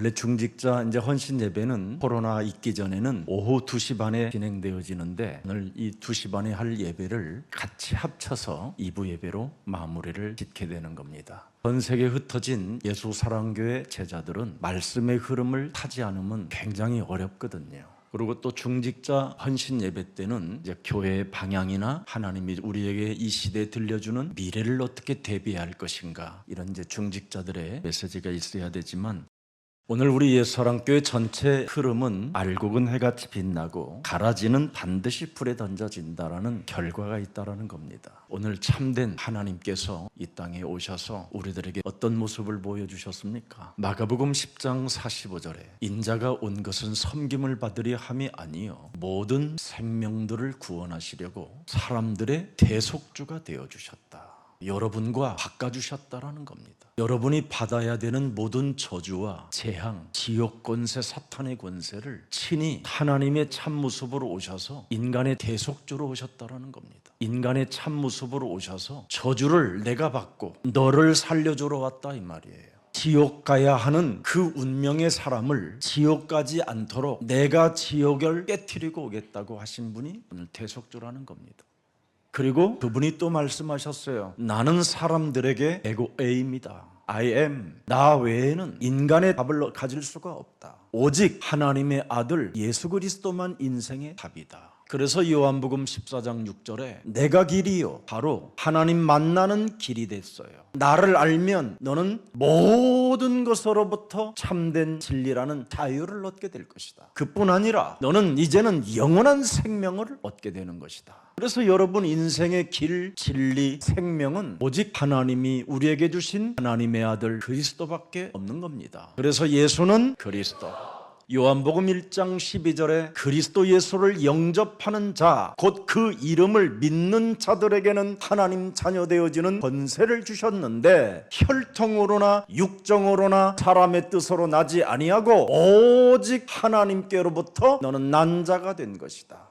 원래 중직자 이제 헌신 예배는 코로나 있기 전에는 오후 2시 반에 진행되어지는데 오늘 이 2시 반에 할 예배를 같이 합쳐서 2부 예배로 마무리를 짓게 되는 겁니다. 전 세계에 흩어진 예수사랑교회 제자들은 말씀의 흐름을 타지 않으면 굉장히 어렵거든요. 그리고 또 중직자 헌신 예배 때는 이제 교회의 방향이나 하나님이 우리에게 이 시대에 들려주는 미래를 어떻게 대비해야 할 것인가, 이런 이제 중직자들의 메시지가 있어야 되지만, 오늘 우리 예수사랑교회 전체 흐름은 알곡은 해같이 빛나고 가라지는 반드시 불에 던져진다라는 결과가 있다라는 겁니다. 오늘 참된 하나님께서 이 땅에 오셔서 우리들에게 어떤 모습을 보여주셨습니까? 마가복음 10장 45절에 인자가 온 것은 섬김을 받으려 함이 아니요 모든 생명들을 구원하시려고 사람들의 대속주가 되어주셨다. 여러분과 바꿔주셨다라는 겁니다. 여러분이 받아야 되는 모든 저주와 재앙, 지옥 권세, 사탄의 권세를 친히 하나님의 참모습으로 오셔서 인간의 대속주로 오셨다라는 겁니다. 인간의 참모습으로 오셔서 저주를 내가 받고 너를 살려주러 왔다, 이 말이에요. 지옥 가야 하는 그 운명의 사람을 지옥 가지 않도록 내가 지옥을 깨트리고 오겠다고 하신 분이 오늘 대속주라는 겁니다. 그리고 그분이 또 말씀하셨어요. 나는 사람들에게 에고에입니다. I am. 나 외에는 인간의 답을 가질 수가 없다. 오직 하나님의 아들 예수 그리스도만 인생의 답이다. 그래서 요한복음 14장 6절에 내가 길이요 바로 하나님 만나는 길이 됐어요. 나를 알면 너는 모든 것으로부터 참된 진리라는 자유를 얻게 될 것이다. 그뿐 아니라 너는 이제는 영원한 생명을 얻게 되는 것이다. 그래서 여러분 인생의 길, 진리, 생명은 오직 하나님이 우리에게 주신 하나님의 아들 그리스도밖에 없는 겁니다. 그래서 예수는 그리스도. 요한복음 1장 12절에 그리스도 예수를 영접하는 자, 곧 그 이름을 믿는 자들에게는 하나님 자녀 되어지는 권세를 주셨는데 혈통으로나 육정으로나 사람의 뜻으로 나지 아니하고 오직 하나님께로부터 너는 난 자가 된 것이다.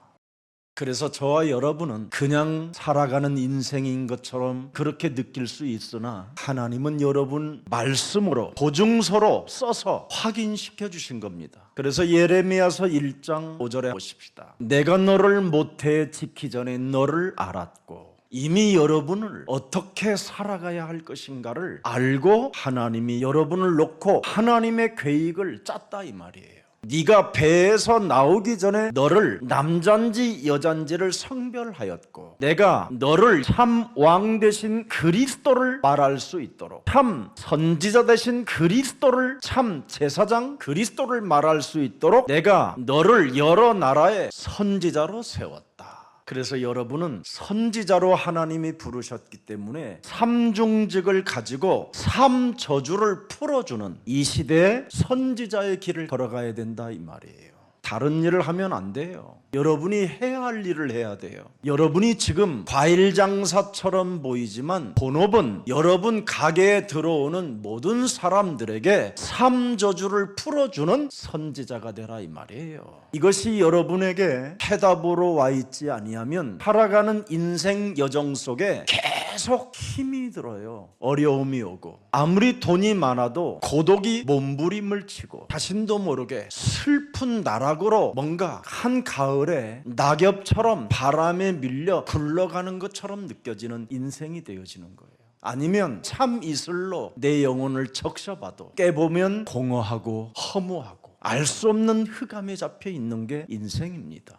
그래서 저와 여러분은 그냥 살아가는 인생인 것처럼 그렇게 느낄 수 있으나 하나님은 여러분 말씀으로 보증서로 써서 확인시켜 주신 겁니다. 그래서 예레미야서 1장 5절에 보십시다. 내가 너를 모태에 짓기 전에 너를 알았고 이미 여러분을 어떻게 살아가야 할 것인가를 알고 하나님이 여러분을 놓고 하나님의 계획을 짰다, 이 말이에요. 네가 배에서 나오기 전에 너를 남잔지 여잔지를 성별하였고 내가 너를 참 왕 대신 그리스도를 말할 수 있도록 참 선지자 대신 그리스도를 참 제사장 그리스도를 말할 수 있도록 내가 너를 여러 나라의 선지자로 세웠다. 그래서 여러분은 선지자로 하나님이 부르셨기 때문에 삼중직을 가지고 삼저주를 풀어주는 이 시대의 선지자의 길을 걸어가야 된다, 이 말이에요. 다른 일을 하면 안 돼요. 여러분이 해야 할 일을 해야 돼요. 여러분이 지금 과일 장사처럼 보이지만 본업은 여러분 가게에 들어오는 모든 사람들에게 삼저주를 풀어주는 선지자가 되라, 이 말이에요. 이것이 여러분에게 해답으로 와 있지 아니하면 살아가는 인생 여정 속에 계속 힘이 들어요. 어려움이 오고 아무리 돈이 많아도 고독이 몸부림을 치고 자신도 모르게 슬픈 나락으로 뭔가 한가을에 낙엽처럼 바람에 밀려 굴러가는 것처럼 느껴지는 인생이 되어지는 거예요. 아니면 참 이슬로 내 영혼을 적셔봐도 깨보면 공허하고 허무하고 알 수 없는 흑암에 잡혀 있는 게 인생입니다.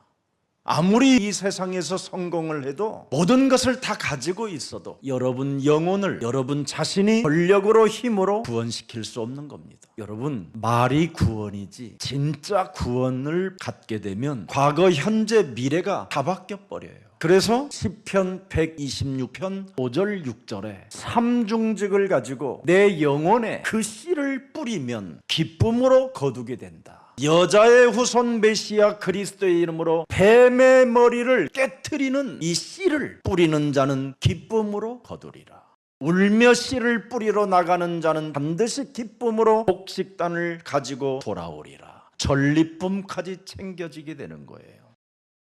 아무리 이 세상에서 성공을 해도 모든 것을 다 가지고 있어도 여러분 영혼을 여러분 자신이 권력으로 힘으로 구원시킬 수 없는 겁니다. 여러분 말이 구원이지 진짜 구원을 갖게 되면 과거 현재 미래가 다 바뀌어 버려요. 그래서 시편 126편 5절 6절에 삼중직을 가지고 내 영혼에 그 씨를 뿌리면 기쁨으로 거두게 된다. 여자의 후손 메시아 그리스도의 이름으로 뱀의 머리를 깨트리는 이 씨를 뿌리는 자는 기쁨으로 거두리라. 울며 씨를 뿌리러 나가는 자는 반드시 기쁨으로 복식단을 가지고 돌아오리라. 전리품까지 챙겨지게 되는 거예요.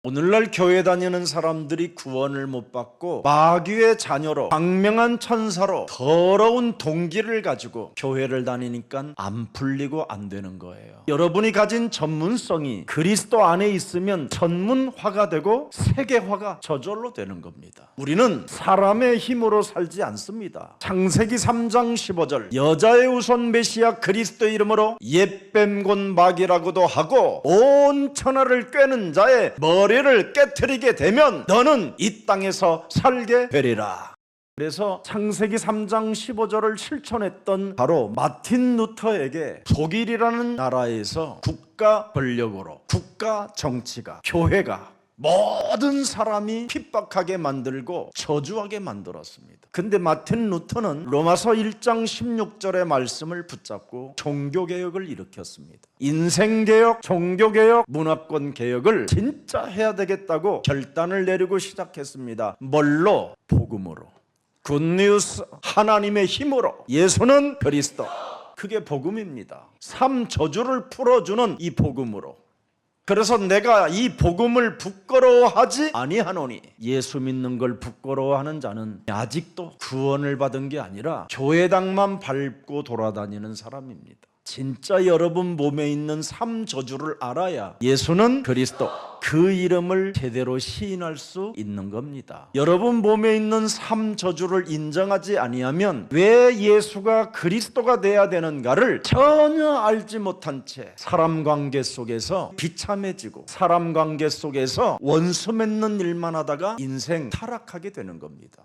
오늘날 교회 다니는 사람들이 구원을 못 받고 마귀의 자녀로 광명한 천사로 더러운 동기를 가지고 교회를 다니니까 안 풀리고 안 되는 거예요. 여러분이 가진 전문성이 그리스도 안에 있으면 전문화가 되고 세계화가 저절로 되는 겁니다. 우리는 사람의 힘으로 살지 않습니다. 창세기 3장 15절 여자의 우선 메시아 그리스도 이름으로 옛뱀 곧 마귀라고도 하고 온 천하를 꿰는 자의 머리를 깨트리게 되면 너는 이 땅에서 살게 되리라. 그래서 창세기 3장 15절을 실천했던 바로 마틴 루터에게 독일이라는 나라에서 국가 권력으로 국가 정치가 교회가 모든 사람이 핍박하게 만들고 저주하게 만들었습니다. 근데 마틴 루터는 로마서 1장 16절의 말씀을 붙잡고 종교개혁을 일으켰습니다. 인생개혁, 종교개혁, 문화권 개혁을 진짜 해야 되겠다고 결단을 내리고 시작했습니다. 뭘로? 복음으로. 굿뉴스, 하나님의 힘으로. 예수는 그리스도. 그게 복음입니다. 삶 저주를 풀어주는 이 복음으로. 그래서 내가 이 복음을 부끄러워하지 아니하노니, 예수 믿는 걸 부끄러워하는 자는 아직도 구원을 받은 게 아니라 교회당만 밟고 돌아다니는 사람입니다. 진짜 여러분 몸에 있는 삶 저주를 알아야 예수는 그리스도, 그 이름을 제대로 시인할 수 있는 겁니다. 여러분 몸에 있는 삶 저주를 인정하지 아니하면 왜 예수가 그리스도가 돼야 되는가를 전혀 알지 못한 채 사람 관계 속에서 비참해지고 사람 관계 속에서 원수 맺는 일만 하다가 인생 타락하게 되는 겁니다.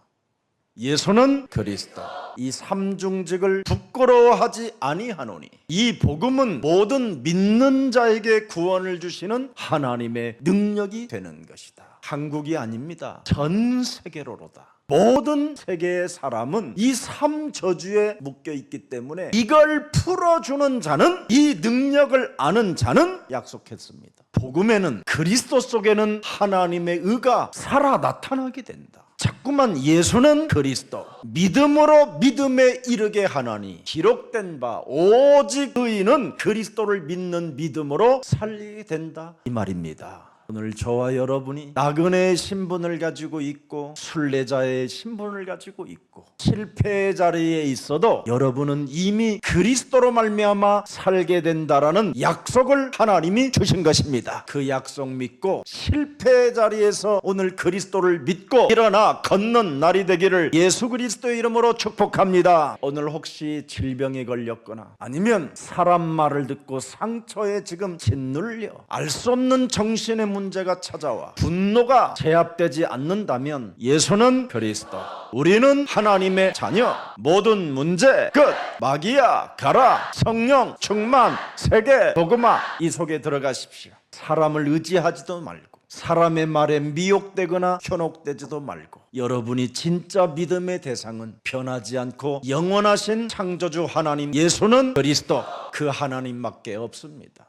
예수는 그리스도, 이 삼중직을 부끄러워하지 아니하노니, 이 복음은 모든 믿는 자에게 구원을 주시는 하나님의 능력이 되는 것이다. 한국이 아닙니다. 전 세계로로다. 모든 세계의 사람은 이 삶 저주에 묶여 있기 때문에 이걸 풀어주는 자는, 이 능력을 아는 자는 약속했습니다. 복음에는, 그리스도 속에는 하나님의 의가 살아 나타나게 된다. 자꾸만 예수는 그리스도, 믿음으로 믿음에 이르게 하나니 기록된 바 오직 의인은 그리스도를 믿는 믿음으로 살리게 된다, 이 말입니다. 오늘 저와 여러분이 나그네의 신분을 가지고 있고 순례자의 신분을 가지고 있고 실패의 자리에 있어도 여러분은 이미 그리스도로 말미암아 살게 된다라는 약속을 하나님이 주신 것입니다. 그 약속 믿고 실패의 자리에서 오늘 그리스도를 믿고 일어나 걷는 날이 되기를 예수 그리스도의 이름으로 축복합니다. 오늘 혹시 질병에 걸렸거나 아니면 사람 말을 듣고 상처에 지금 짓눌려 알 수 없는 정신의 문제가 찾아와 분노가 제압되지 않는다면 예수는 그리스도, 우리는 하나님의 자녀, 모든 문제 끝, 마귀야 가라, 성령 충만, 세계 복음화, 이 속에 들어가십시오. 사람을 의지하지도 말고 사람의 말에 미혹되거나 현혹되지도 말고 여러분이 진짜 믿음의 대상은 변하지 않고 영원하신 창조주 하나님 예수는 그리스도, 그 하나님밖에 없습니다.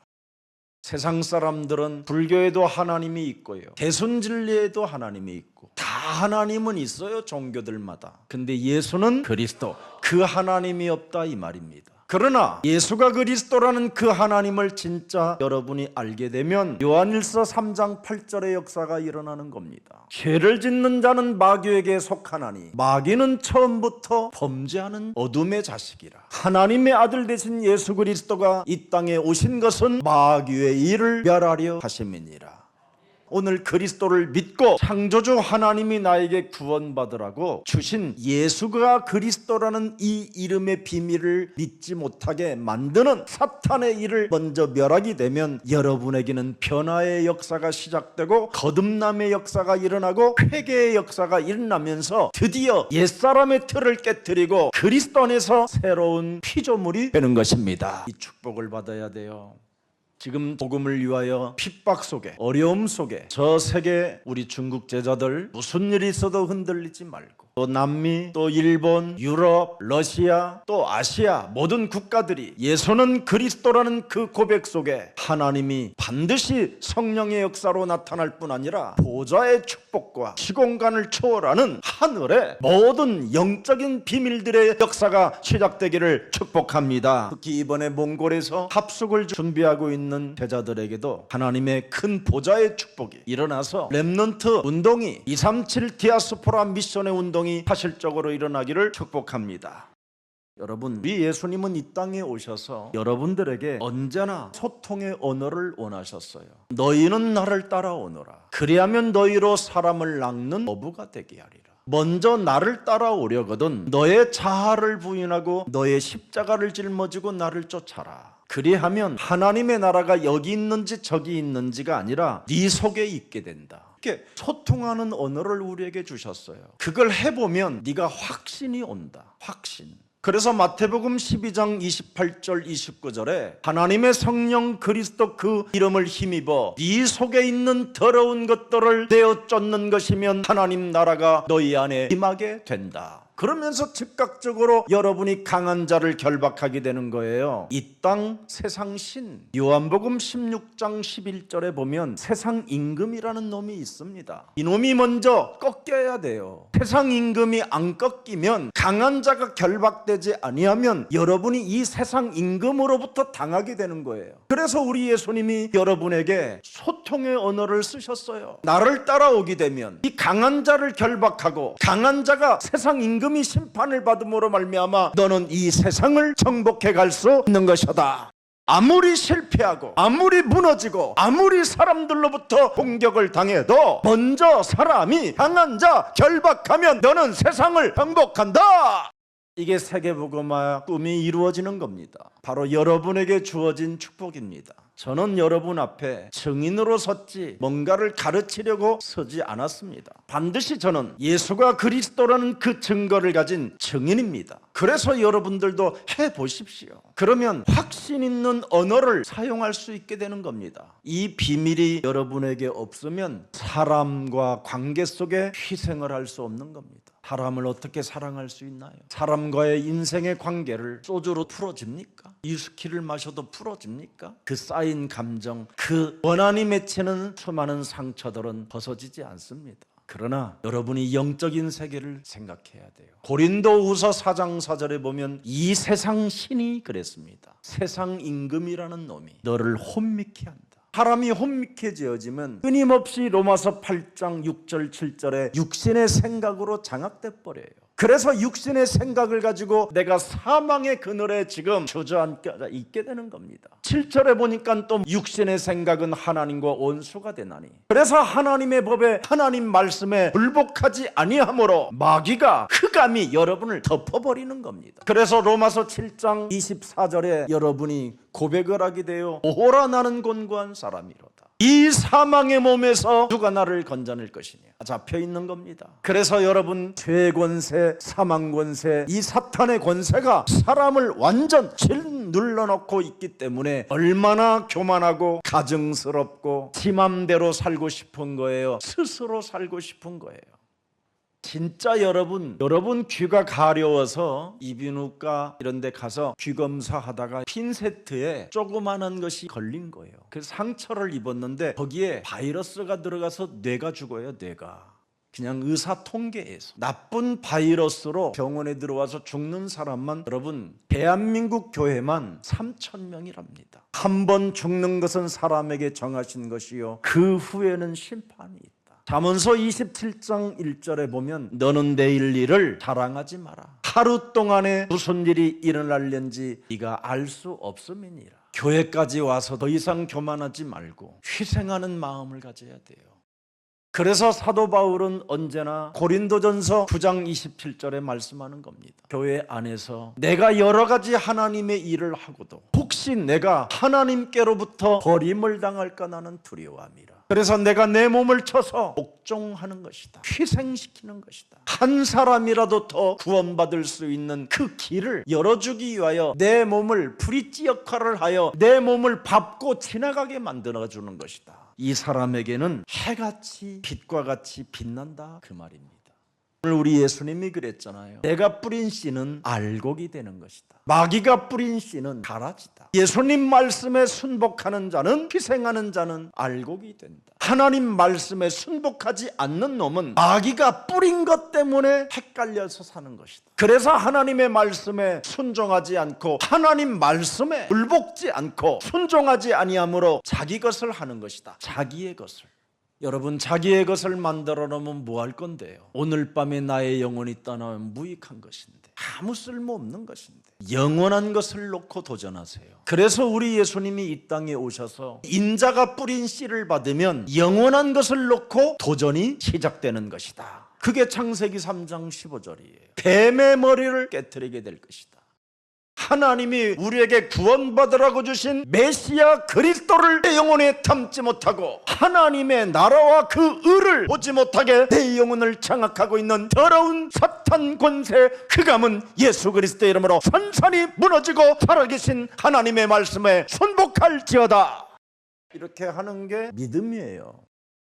세상 사람들은 불교에도 하나님이 있고요, 대순진리에도 하나님이 있고 다 하나님은 있어요, 종교들마다. 근데 예수는 그리스도, 그 하나님이 없다, 이 말입니다. 그러나 예수가 그리스도라는 그 하나님을 진짜 여러분이 알게 되면 요한일서 3장 8절의 역사가 일어나는 겁니다. 죄를 짓는 자는 마귀에게 속하나니 마귀는 처음부터 범죄하는 어둠의 자식이라. 하나님의 아들 되신 예수 그리스도가 이 땅에 오신 것은 마귀의 일을 멸하려 하심이니라. 오늘 그리스도를 믿고 창조주 하나님이 나에게 구원받으라고 주신 예수가 그리스도라는 이 이름의 비밀을 믿지 못하게 만드는 사탄의 일을 먼저 멸하게 되면 여러분에게는 변화의 역사가 시작되고 거듭남의 역사가 일어나고 회개의 역사가 일어나면서 드디어 옛사람의 틀을 깨뜨리고 그리스도 안에서 새로운 피조물이 되는 것입니다. 이 축복을 받아야 돼요. 지금 복음을 위하여 핍박 속에, 어려움 속에 저 세계 우리 중국 제자들 무슨 일이 있어도 흔들리지 말고 또 남미, 또 일본, 유럽, 러시아, 또 아시아 모든 국가들이 예수는 그리스도라는 그 고백 속에 하나님이 반드시 성령의 역사로 나타날 뿐 아니라 보좌의 축복과 시공간을 초월하는 하늘의 모든 영적인 비밀들의 역사가 시작되기를 축복합니다. 특히 이번에 몽골에서 합숙을 준비하고 있는 제자들에게도 하나님의 큰 보좌의 축복이 일어나서 렘넌트 운동이 237 디아스포라 미션의 운동이 사실적으로 일어나기를 축복합니다. 여러분, 우리 예수님은 이 땅에 오셔서 여러분들에게 언제나 소통의 언어를 원하셨어요. 너희는 나를 따라오너라. 그리하면 너희로 사람을 낚는 어부가 되게 하리라. 먼저 나를 따라오려거든 너의 자아를 부인하고 너의 십자가를 짊어지고 나를 쫓아라. 그리하면 하나님의 나라가 여기 있는지 저기 있는지가 아니라 네 속에 있게 된다. 이렇게 소통하는 언어를 우리에게 주셨어요. 그걸 해보면 네가 확신이 온다. 확신. 그래서 마태복음 12장 28절 29절에 하나님의 성령 그리스도 그 이름을 힘입어 네 속에 있는 더러운 것들을 내어 쫓는 것이면 하나님 나라가 너희 안에 임하게 된다. 그러면서 즉각적으로 여러분이 강한 자를 결박하게 되는 거예요. 이 땅 세상 신. 요한복음 16장 11절에 보면 세상 임금이라는 놈이 있습니다. 이 놈이 먼저 꺾여야 돼요. 세상 임금이 안 꺾이면 강한 자가 결박되지 아니하면 여러분이 이 세상 임금으로부터 당하게 되는 거예요. 그래서 우리 예수님이 여러분에게 소통의 언어를 쓰셨어요. 나를 따라오게 되면 이 강한 자를 결박하고 강한 자가 세상 임금이 심판을 받음으로 말미암아 너는 이 세상을 정복해 갈 수 있는 것이다. 아무리 실패하고 아무리 무너지고 아무리 사람들로부터 공격을 당해도 먼저 사람이 강한 자 결박하면 너는 세상을 정복한다. 이게 세계복음화 꿈이 이루어지는 겁니다. 바로 여러분에게 주어진 축복입니다. 저는 여러분 앞에 증인으로 섰지 뭔가를 가르치려고 서지 않았습니다. 반드시 저는 예수가 그리스도라는 그 증거를 가진 증인입니다. 그래서 여러분들도 해보십시오. 그러면 확신 있는 언어를 사용할 수 있게 되는 겁니다. 이 비밀이 여러분에게 없으면 사람과 관계 속에 희생을 할 수 없는 겁니다. 사람을 어떻게 사랑할 수 있나요? 사람과의 인생의 관계를 소주로 풀어집니까? 위스키를 마셔도 풀어집니까? 그 쌓인 감정, 그 원한이 맺히는 수많은 상처들은 벗어지지 않습니다. 그러나 여러분이 영적인 세계를 생각해야 돼요. 고린도후서 4장 4절에 보면 이 세상 신이 그랬습니다. 세상 임금이라는 놈이 너를 혼미케 한다. 사람이 혼미케 지어지면 끊임없이 로마서 8장 6절 7절에 육신의 생각으로 장악돼 버려요. 그래서 육신의 생각을 가지고 내가 사망의 그늘에 지금 주저앉아 있게 되는 겁니다. 7절에 보니까 또 육신의 생각은 하나님과 원수가 되나니 그래서 하나님의 법에 하나님 말씀에 불복하지 아니하므로 마귀가 흑암이 여러분을 덮어버리는 겁니다. 그래서 로마서 7장 24절에 여러분이 고백을 하게 되어 오호라 나는 곤고한 사람이로다. 이 사망의 몸에서 누가 나를 건져낼 것이냐 잡혀 있는 겁니다. 그래서 여러분 죄의 권세, 사망 권세, 이 사탄의 권세가 사람을 완전 짓눌러놓고 있기 때문에 얼마나 교만하고 가증스럽고 지 맘대로 살고 싶은 거예요. 스스로 살고 싶은 거예요. 진짜 여러분 귀가 가려워서 이비인후과 이런 데 가서 귀 검사하다가 핀세트에 조그마한 것이 걸린 거예요. 그래서 상처를 입었는데 거기에 바이러스가 들어가서 뇌가 죽어요. 뇌가. 그냥 의사 통계에서 나쁜 바이러스로 병원에 들어와서 죽는 사람만 여러분 대한민국 교회만 3,000명이랍니다. 한 번 죽는 것은 사람에게 정하신 것이요 그 후에는 심판이 있다. 잠언서 27장 1절에 보면 너는 내일 일을 자랑하지 마라. 하루 동안에 무슨 일이 일어날는지 네가 알 수 없음이니라. 교회까지 와서 더 이상 교만하지 말고 희생하는 마음을 가져야 돼요. 그래서 사도 바울은 언제나 고린도전서 9장 27절에 말씀하는 겁니다. 교회 안에서 내가 여러 가지 하나님의 일을 하고도 혹시 내가 하나님께로부터 버림을 당할까 나는 두려워함이라. 그래서 내가 내 몸을 쳐서 복종하는 것이다. 희생시키는 것이다. 한 사람이라도 더 구원받을 수 있는 그 길을 열어주기 위하여 내 몸을 브릿지 역할을 하여 내 몸을 밟고 지나가게 만들어주는 것이다. 이 사람에게는 해같이 빛과 같이 빛난다 그 말입니다. 오늘 우리 예수님이 그랬잖아요. 내가 뿌린 씨는 알곡이 되는 것이다. 마귀가 뿌린 씨는 가라지다. 예수님 말씀에 순복하는 자는, 희생하는 자는 알곡이 된다. 하나님 말씀에 순복하지 않는 놈은 마귀가 뿌린 것 때문에 헷갈려서 사는 것이다. 그래서 하나님의 말씀에 순종하지 않고 하나님 말씀에 굴복지 않고 순종하지 아니함으로 자기 것을 하는 것이다. 자기의 것을. 여러분, 자기의 것을 만들어 놓으면 뭐 할 건데요? 오늘 밤에 나의 영혼이 떠나면 무익한 것인데, 아무 쓸모없는 것인데, 영원한 것을 놓고 도전하세요. 그래서 우리 예수님이 이 땅에 오셔서 인자가 뿌린 씨를 받으면 영원한 것을 놓고 도전이 시작되는 것이다. 그게 창세기 3장 15절이에요. 뱀의 머리를 깨트리게 될 것이다. 하나님이 우리에게 구원받으라고 주신 메시아 그리스도를 내 영혼에 담지 못하고 하나님의 나라와 그 의를 보지 못하게 내 영혼을 장악하고 있는 더러운 사탄 권세 흑암은 예수 그리스도의 이름으로 산산이 무너지고 살아계신 하나님의 말씀에 순복할지어다. 이렇게 하는 게 믿음이에요.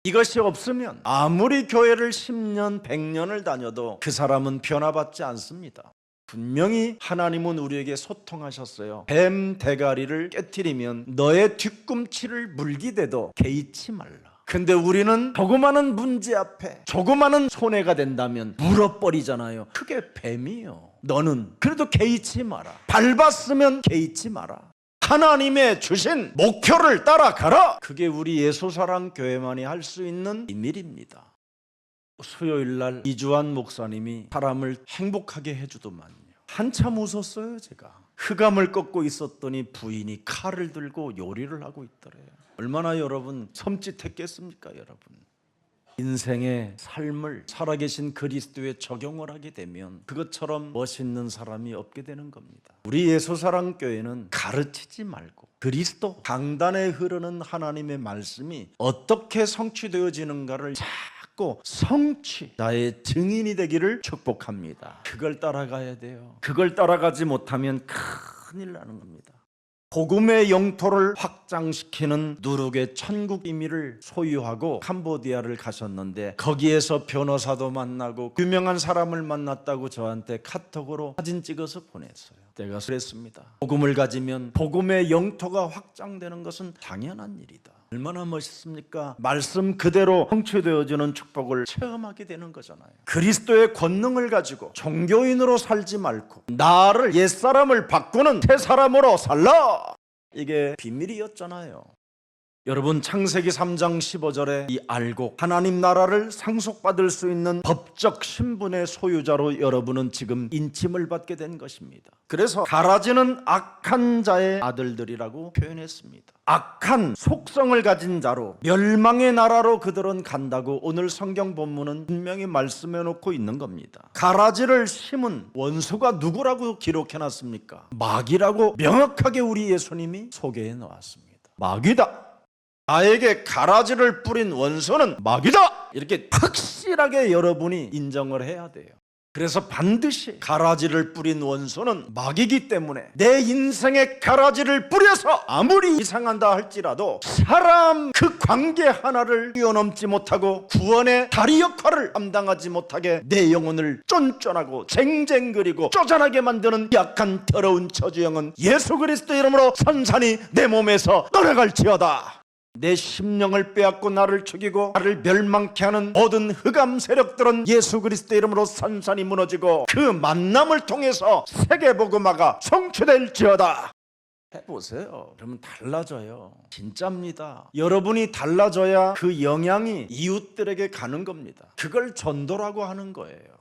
이것이 없으면 아무리 교회를 10년 100년을 다녀도 그 사람은 변화받지 않습니다. 분명히 하나님은 우리에게 소통하셨어요. 뱀 대가리를 깨트리면 너의 뒤꿈치를 물기대도 개의치 말라. 근데 우리는 조그마한 문제 앞에 조그마한 손해가 된다면 물어버리잖아요. 그게 뱀이요. 너는 그래도 개의치 마라. 밟았으면 개의치 마라. 하나님의 주신 목표를 따라가라. 그게 우리 예수사랑교회만이 할 수 있는 비밀입니다. 수요일날 이주환 목사님이 사람을 행복하게 해주더만요. 한참 웃었어요. 제가 흑암을 꺾고 있었더니 부인이 칼을 들고 요리를 하고 있더래요. 얼마나 여러분 섬찟했겠습니까? 여러분, 인생의 삶을 살아계신 그리스도에 적용을 하게 되면 그것처럼 멋있는 사람이 없게 되는 겁니다. 우리 예수사랑교회는 가르치지 말고 그리스도, 강단에 흐르는 하나님의 말씀이 어떻게 성취되어지는가를 성취, 나의 증인이 되기를 축복합니다. 그걸 따라가야 돼요. 그걸 따라가지 못하면 큰일 나는 겁니다. 복음의 영토를 확장시키는 누룩의 천국 비밀을 소유하고 캄보디아를 가셨는데 거기에서 변호사도 만나고 유명한 사람을 만났다고 저한테 카톡으로 사진 찍어서 보냈어요. 내가 그랬습니다. 복음을 가지면 복음의 영토가 확장되는 것은 당연한 일이다. 얼마나 멋있습니까? 말씀 그대로 성취되어지는 축복을 체험하게 되는 거잖아요. 그리스도의 권능을 가지고 종교인으로 살지 말고 나를, 옛사람을 바꾸는 새사람으로 살라. 이게 비밀이었잖아요. 여러분, 창세기 3장 15절에 이 알곡, 하나님 나라를 상속받을 수 있는 법적 신분의 소유자로 여러분은 지금 인침을 받게 된 것입니다. 그래서 가라지는 악한 자의 아들들이라고 표현했습니다. 악한 속성을 가진 자로 멸망의 나라로 그들은 간다고 오늘 성경 본문은 분명히 말씀해 놓고 있는 겁니다. 가라지를 심은 원수가 누구라고 기록해놨습니까? 마귀라고 명확하게 우리 예수님이 소개해 놓았습니다. 마귀다. 나에게 가라지를 뿌린 원수는 마귀다. 이렇게 확실하게 여러분이 인정을 해야 돼요. 그래서 반드시 가라지를 뿌린 원수는 마귀이기 때문에 내 인생에 가라지를 뿌려서 아무리 이상한다 할지라도 사람 그 관계 하나를 뛰어넘지 못하고 구원의 다리 역할을 감당하지 못하게 내 영혼을 쫀쫀하고 쟁쟁거리고 쪼잔하게 만드는 약한 더러운 저주영은 예수 그리스도 이름으로 산산이 내 몸에서 떠나갈지어다. 내 심령을 빼앗고 나를 죽이고 나를 멸망케 하는 모든 흑암 세력들은 예수 그리스도 이름으로 산산이 무너지고 그 만남을 통해서 세계복음화가 성취될지어다. 해보세요. 그러면 달라져요. 진짜입니다. 여러분이 달라져야 그 영향이 이웃들에게 가는 겁니다. 그걸 전도라고 하는 거예요.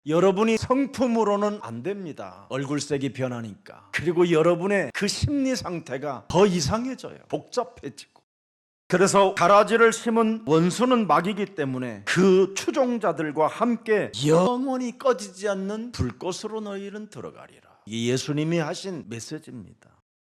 여러분이 성품으로는 안 됩니다. 얼굴색이 변하니까. 그리고 여러분의 그 심리 상태가 더 이상해져요. 복잡해지고. 그래서 가라지를 심은 원수는 마귀이기 때문에 그 추종자들과 함께 영원히 꺼지지 않는 불꽃으로 너희는 들어가리라. 이게 예수님이 하신 메시지입니다.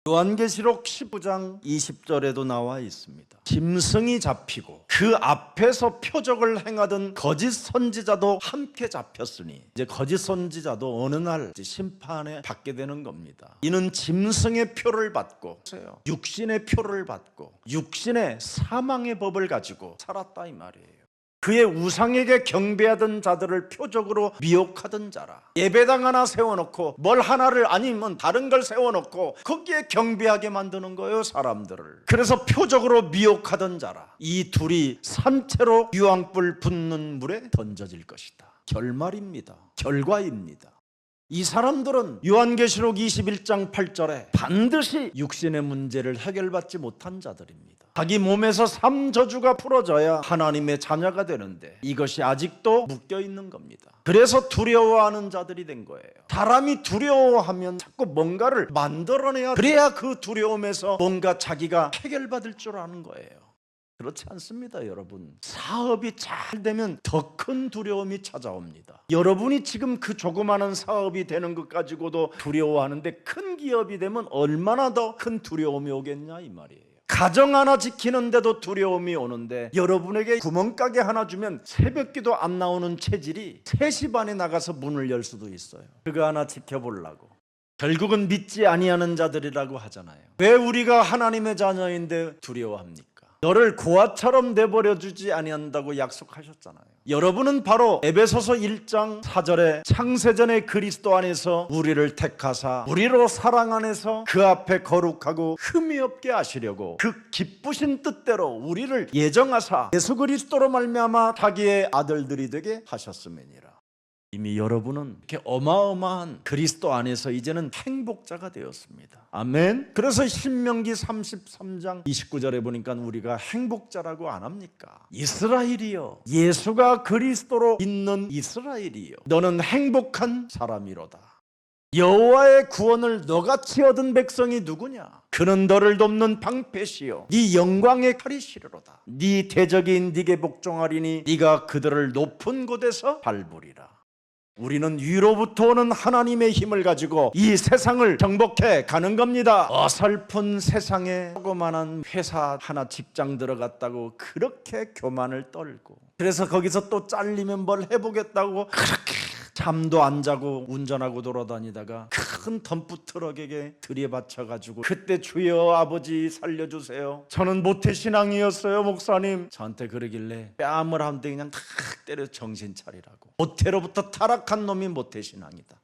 요한계시록 19장 20절에도 나와 있습니다. 짐승이 잡히고 그 앞에서 표적을 행하던 거짓 선지자도 함께 잡혔으니 이제 거짓 선지자도 어느 날 심판에 받게 되는 겁니다. 이는 짐승의 표를 받고 육신의 표를 받고 육신의 사망의 법을 가지고 살았다 이 말이에요. 그의 우상에게 경배하던 자들을 표적으로 미혹하던 자라. 예배당 하나 세워놓고 뭘 하나를 아니면 다른 걸 세워놓고 거기에 경배하게 만드는 거예요, 사람들을. 그래서 표적으로 미혹하던 자라. 이 둘이 산채로 유황불 붙는 물에 던져질 것이다. 결말입니다. 결과입니다. 이 사람들은 요한계시록 21장 8절에 반드시 육신의 문제를 해결받지 못한 자들입니다. 자기 몸에서 3저주가 풀어져야 하나님의 자녀가 되는데 이것이 아직도 묶여있는 겁니다. 그래서 두려워하는 자들이 된 거예요. 사람이 두려워하면 자꾸 뭔가를 만들어내야, 그래야 그 두려움에서 뭔가 자기가 해결받을 줄 아는 거예요. 그렇지 않습니다, 여러분. 사업이 잘 되면 더 큰 두려움이 찾아옵니다. 여러분이 지금 그 조그마한 사업이 되는 것 가지고도 두려워하는데 큰 기업이 되면 얼마나 더 큰 두려움이 오겠냐 이 말이에요. 가정 하나 지키는데도 두려움이 오는데 여러분에게 구멍가게 하나 주면 새벽기도 안 나오는 체질이 3시 반에 나가서 문을 열 수도 있어요. 그거 하나 지켜보려고. 결국은 믿지 아니하는 자들이라고 하잖아요. 왜 우리가 하나님의 자녀인데 두려워합니까? 너를 고아처럼 내버려 주지 아니한다고 약속하셨잖아요. 여러분은 바로 에베소서 1장 4절에 창세전에 그리스도 안에서 우리를 택하사 우리로 사랑 안에서 그 앞에 거룩하고 흠이 없게 하시려고 그 기쁘신 뜻대로 우리를 예정하사 예수 그리스도로 말미암아 자기의 아들들이 되게 하셨음이니라. 이미 여러분은 이렇게 어마어마한 그리스도 안에서 이제는 행복자가 되었습니다. 아멘. 그래서 신명기 33장 29절에 보니까 우리가 행복자라고 안 합니까? 이스라엘이여, 예수가 그리스도로 있는 이스라엘이여, 너는 행복한 사람이로다. 여호와의 구원을 너같이 얻은 백성이 누구냐? 그는 너를 돕는 방패시요 네 영광의 칼이시로다. 네 대적인 네게 복종하리니 네가 그들을 높은 곳에서 밟으리라. 우리는 위로부터 오는 하나님의 힘을 가지고 이 세상을 정복해 가는 겁니다. 어설픈 세상에 조그만한 회사 하나 직장 들어갔다고 그렇게 교만을 떨고, 그래서 거기서 또 잘리면 뭘 해보겠다고 그렇게 잠도 안 자고 운전하고 돌아다니다가 큰 덤프 트럭에게 들이받쳐가지고 그때 주여 아버지 살려주세요, 저는 모태신앙이었어요 목사님, 저한테 그러길래 뺨을 한 대 그냥 탁 때려 정신 차리라고. 모태로부터 타락한 놈이 모태신앙이다.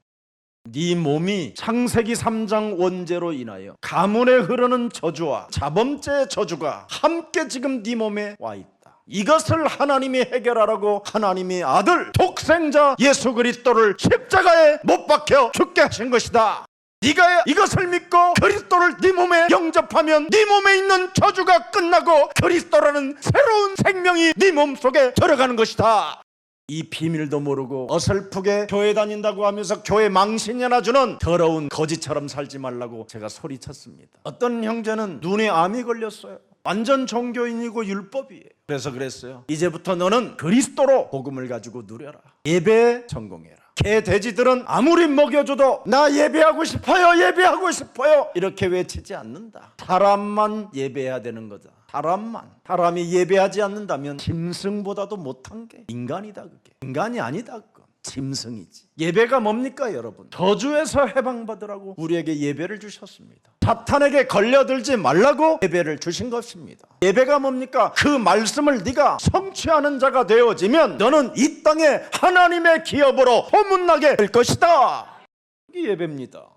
네 몸이 창세기 3장 원죄로 인하여 가문에 흐르는 저주와 자범죄의 저주가 함께 지금 네 몸에 와 있다. 이것을 하나님이 해결하라고 하나님이 아들 독생자 예수 그리스도를 십자가에 못 박혀 죽게 하신 것이다. 네가 이것을 믿고 그리스도를 네 몸에 영접하면 네 몸에 있는 저주가 끝나고 그리스도라는 새로운 생명이 네 몸속에 들어가는 것이다. 이 비밀도 모르고 어설프게 교회 다닌다고 하면서 교회 망신이나 주는 더러운 거지처럼 살지 말라고 제가 소리쳤습니다. 어떤 형제는 눈에 암이 걸렸어요. 완전 종교인이고 율법이에요. 그래서 그랬어요. 이제부터 너는 그리스도로 복음을 가지고 누려라. 예배에 전공해라. 개 돼지들은 아무리 먹여줘도 나 예배하고 싶어요, 예배하고 싶어요 이렇게 외치지 않는다. 사람만 예배해야 되는 거다. 사람이 예배하지 않는다면 짐승보다도 못한 게 인간이다. 그게 인간이 아니다. 그건 짐승이지. 예배가 뭡니까 여러분? 저주에서 해방받으라고 우리에게 예배를 주셨습니다. 사탄에게 걸려들지 말라고 예배를 주신 것입니다. 예배가 뭡니까? 그 말씀을 네가 성취하는 자가 되어지면 너는 이 땅에 하나님의 기업으로 소문나게 될 것이다. 이게 예배입니다.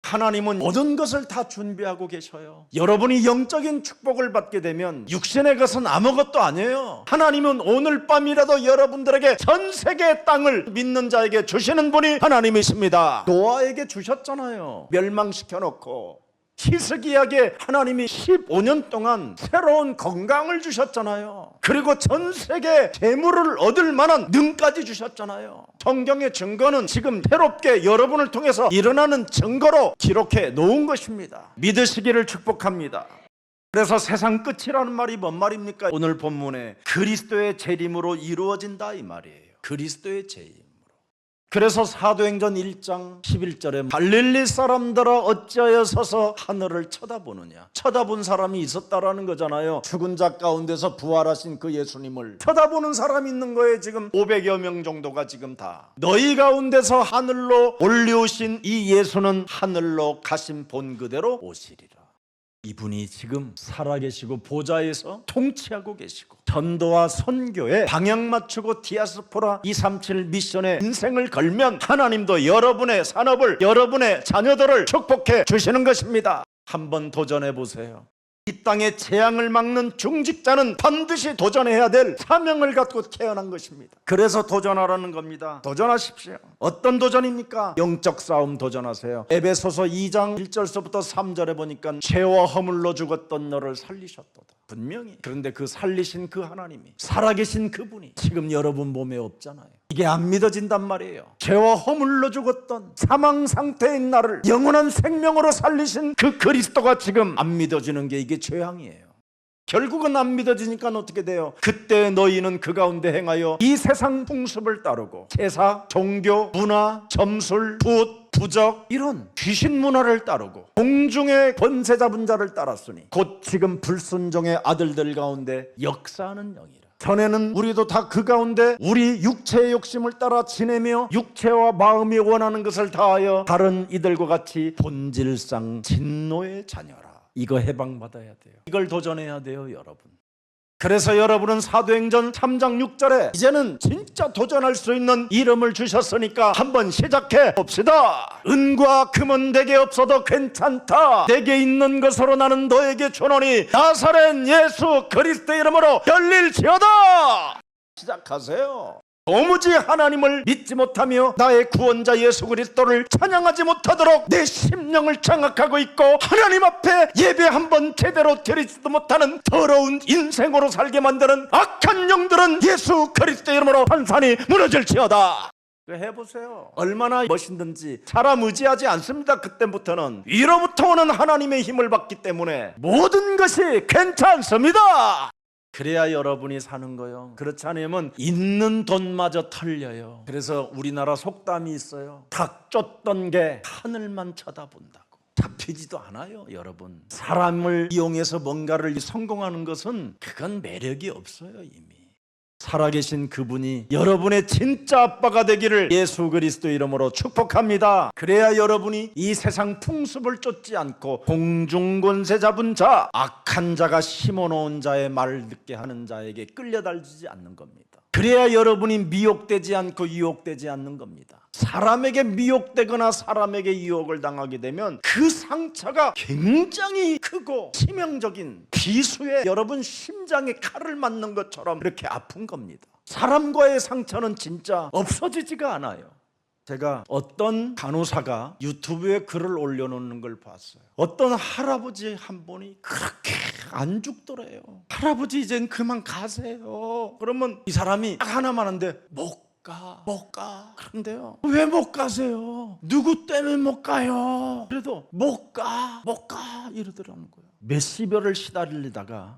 하나님은 모든 것을 다 준비하고 계셔요. 여러분이 영적인 축복을 받게 되면 육신의 것은 아무것도 아니에요. 하나님은 오늘 밤이라도 여러분들에게 전 세계의 땅을 믿는 자에게 주시는 분이 하나님이십니다. 노아에게 주셨잖아요. 멸망시켜놓고. 히스기야에게 하나님이 15년 동안 새로운 건강을 주셨잖아요. 그리고 전 세계 재물을 얻을 만한 능까지 주셨잖아요. 성경의 증거는 지금 새롭게 여러분을 통해서 일어나는 증거로 기록해 놓은 것입니다. 믿으시기를 축복합니다. 그래서 세상 끝이라는 말이 뭔 말입니까? 오늘 본문에 그리스도의 재림으로 이루어진다 이 말이에요. 그리스도의 재림. 그래서 사도행전 1장 11절에 갈릴리 사람들아 어찌하여 서서 하늘을 쳐다보느냐. 쳐다본 사람이 있었다라는 거잖아요. 죽은 자 가운데서 부활하신 그 예수님을 쳐다보는 사람이 있는 거예요. 지금 500여 명 정도가 지금 다. 너희 가운데서 하늘로 올리우신 이 예수는 하늘로 가신 본 그대로 오시리라. 이분이 지금 살아계시고 보좌에서 통치하고 계시고 전도와 선교에 방향 맞추고 디아스포라 237 미션에 인생을 걸면 하나님도 여러분의 산업을, 여러분의 자녀들을 축복해 주시는 것입니다. 한번 도전해 보세요. 이 땅의 재앙을 막는 중직자는 반드시 도전해야 될 사명을 갖고 태어난 것입니다. 그래서 도전하라는 겁니다. 도전하십시오. 어떤 도전입니까? 영적 싸움 도전하세요. 에베소서 2장 1절서부터 3절에 보니까 죄와 허물로 죽었던 너를 살리셨도다. 분명히. 그런데 그 살리신 그 하나님이, 살아계신 그분이 지금 여러분 몸에 없잖아요. 이게 안 믿어진단 말이에요. 죄와 허물로 죽었던 사망 상태인 나를 영원한 생명으로 살리신 그 그리스도가 지금 안 믿어지는 게 이게 죄앙이에요. 결국은 안 믿어지니까 어떻게 돼요? 그때 너희는 그 가운데 행하여 이 세상 풍습을 따르고 제사, 종교, 문화, 점술, 붓, 부적 이런 귀신 문화를 따르고 공중의 권세 잡은 자를 따랐으니 곧 지금 불순종의 아들들 가운데 역사하는 영이라. 전에는 우리도 다 그 가운데 우리 육체의 욕심을 따라 지내며 육체와 마음이 원하는 것을 다하여 다른 이들과 같이 본질상 진노의 자녀라. 이거 해방받아야 돼요. 이걸 도전해야 돼요, 여러분. 그래서 여러분은 사도행전 3장 6절에 이제는 진짜 도전할 수 있는 이름을 주셨으니까 한번 시작해 봅시다. 은과 금은 내게 없어도 괜찮다. 내게 있는 것으로 나는 너에게 주노니 나사렛 예수 그리스도의 이름으로 열릴지어다. 시작하세요. 도무지 하나님을 믿지 못하며 나의 구원자 예수 그리스도를 찬양하지 못하도록 내 심령을 장악하고 있고 하나님 앞에 예배 한번 제대로 드리지도 못하는 더러운 인생으로 살게 만드는 악한 영들은 예수 그리스도의 이름으로 판산이 무너질지어다. 해보세요. 얼마나 멋있는지. 사람 의지하지 않습니다. 그때부터는 위로부터 오는 하나님의 힘을 받기 때문에 모든 것이 괜찮습니다. 그래야 여러분이 사는 거예요. 그렇지 않으면 있는 돈마저 털려요. 그래서 우리나라 속담이 있어요. 닭 쫓던 게 하늘만 쳐다본다고. 잡히지도 않아요, 여러분. 사람을 이용해서 뭔가를 성공하는 것은 그건 매력이 없어요, 이미. 살아계신 그분이 여러분의 진짜 아빠가 되기를 예수 그리스도 이름으로 축복합니다. 그래야 여러분이 이 세상 풍습을 쫓지 않고 공중권세 잡은 자, 악한 자가 심어놓은 자의 말을 듣게 하는 자에게 끌려다니지 않는 겁니다. 그래야 여러분이 미혹되지 않고 유혹되지 않는 겁니다. 사람에게 미혹되거나 사람에게 유혹을 당하게 되면 그 상처가 굉장히 크고 치명적인 비수에 여러분 심장에 칼을 맞는 것처럼 그렇게 아픈 겁니다. 사람과의 상처는 진짜 없어지지가 않아요. 제가 어떤 간호사가 유튜브에 글을 올려놓는 걸 봤어요. 어떤 할아버지 한 분이 그렇게 안 죽더래요. 할아버지 이젠 그만 가세요. 그러면 이 사람이 딱 하나만 하는데 못 가. 그런데요, 왜 못 가세요? 누구 때문에 못 가요? 그래도 못 가 이러더라는 거예요. 몇십여를 시달리다가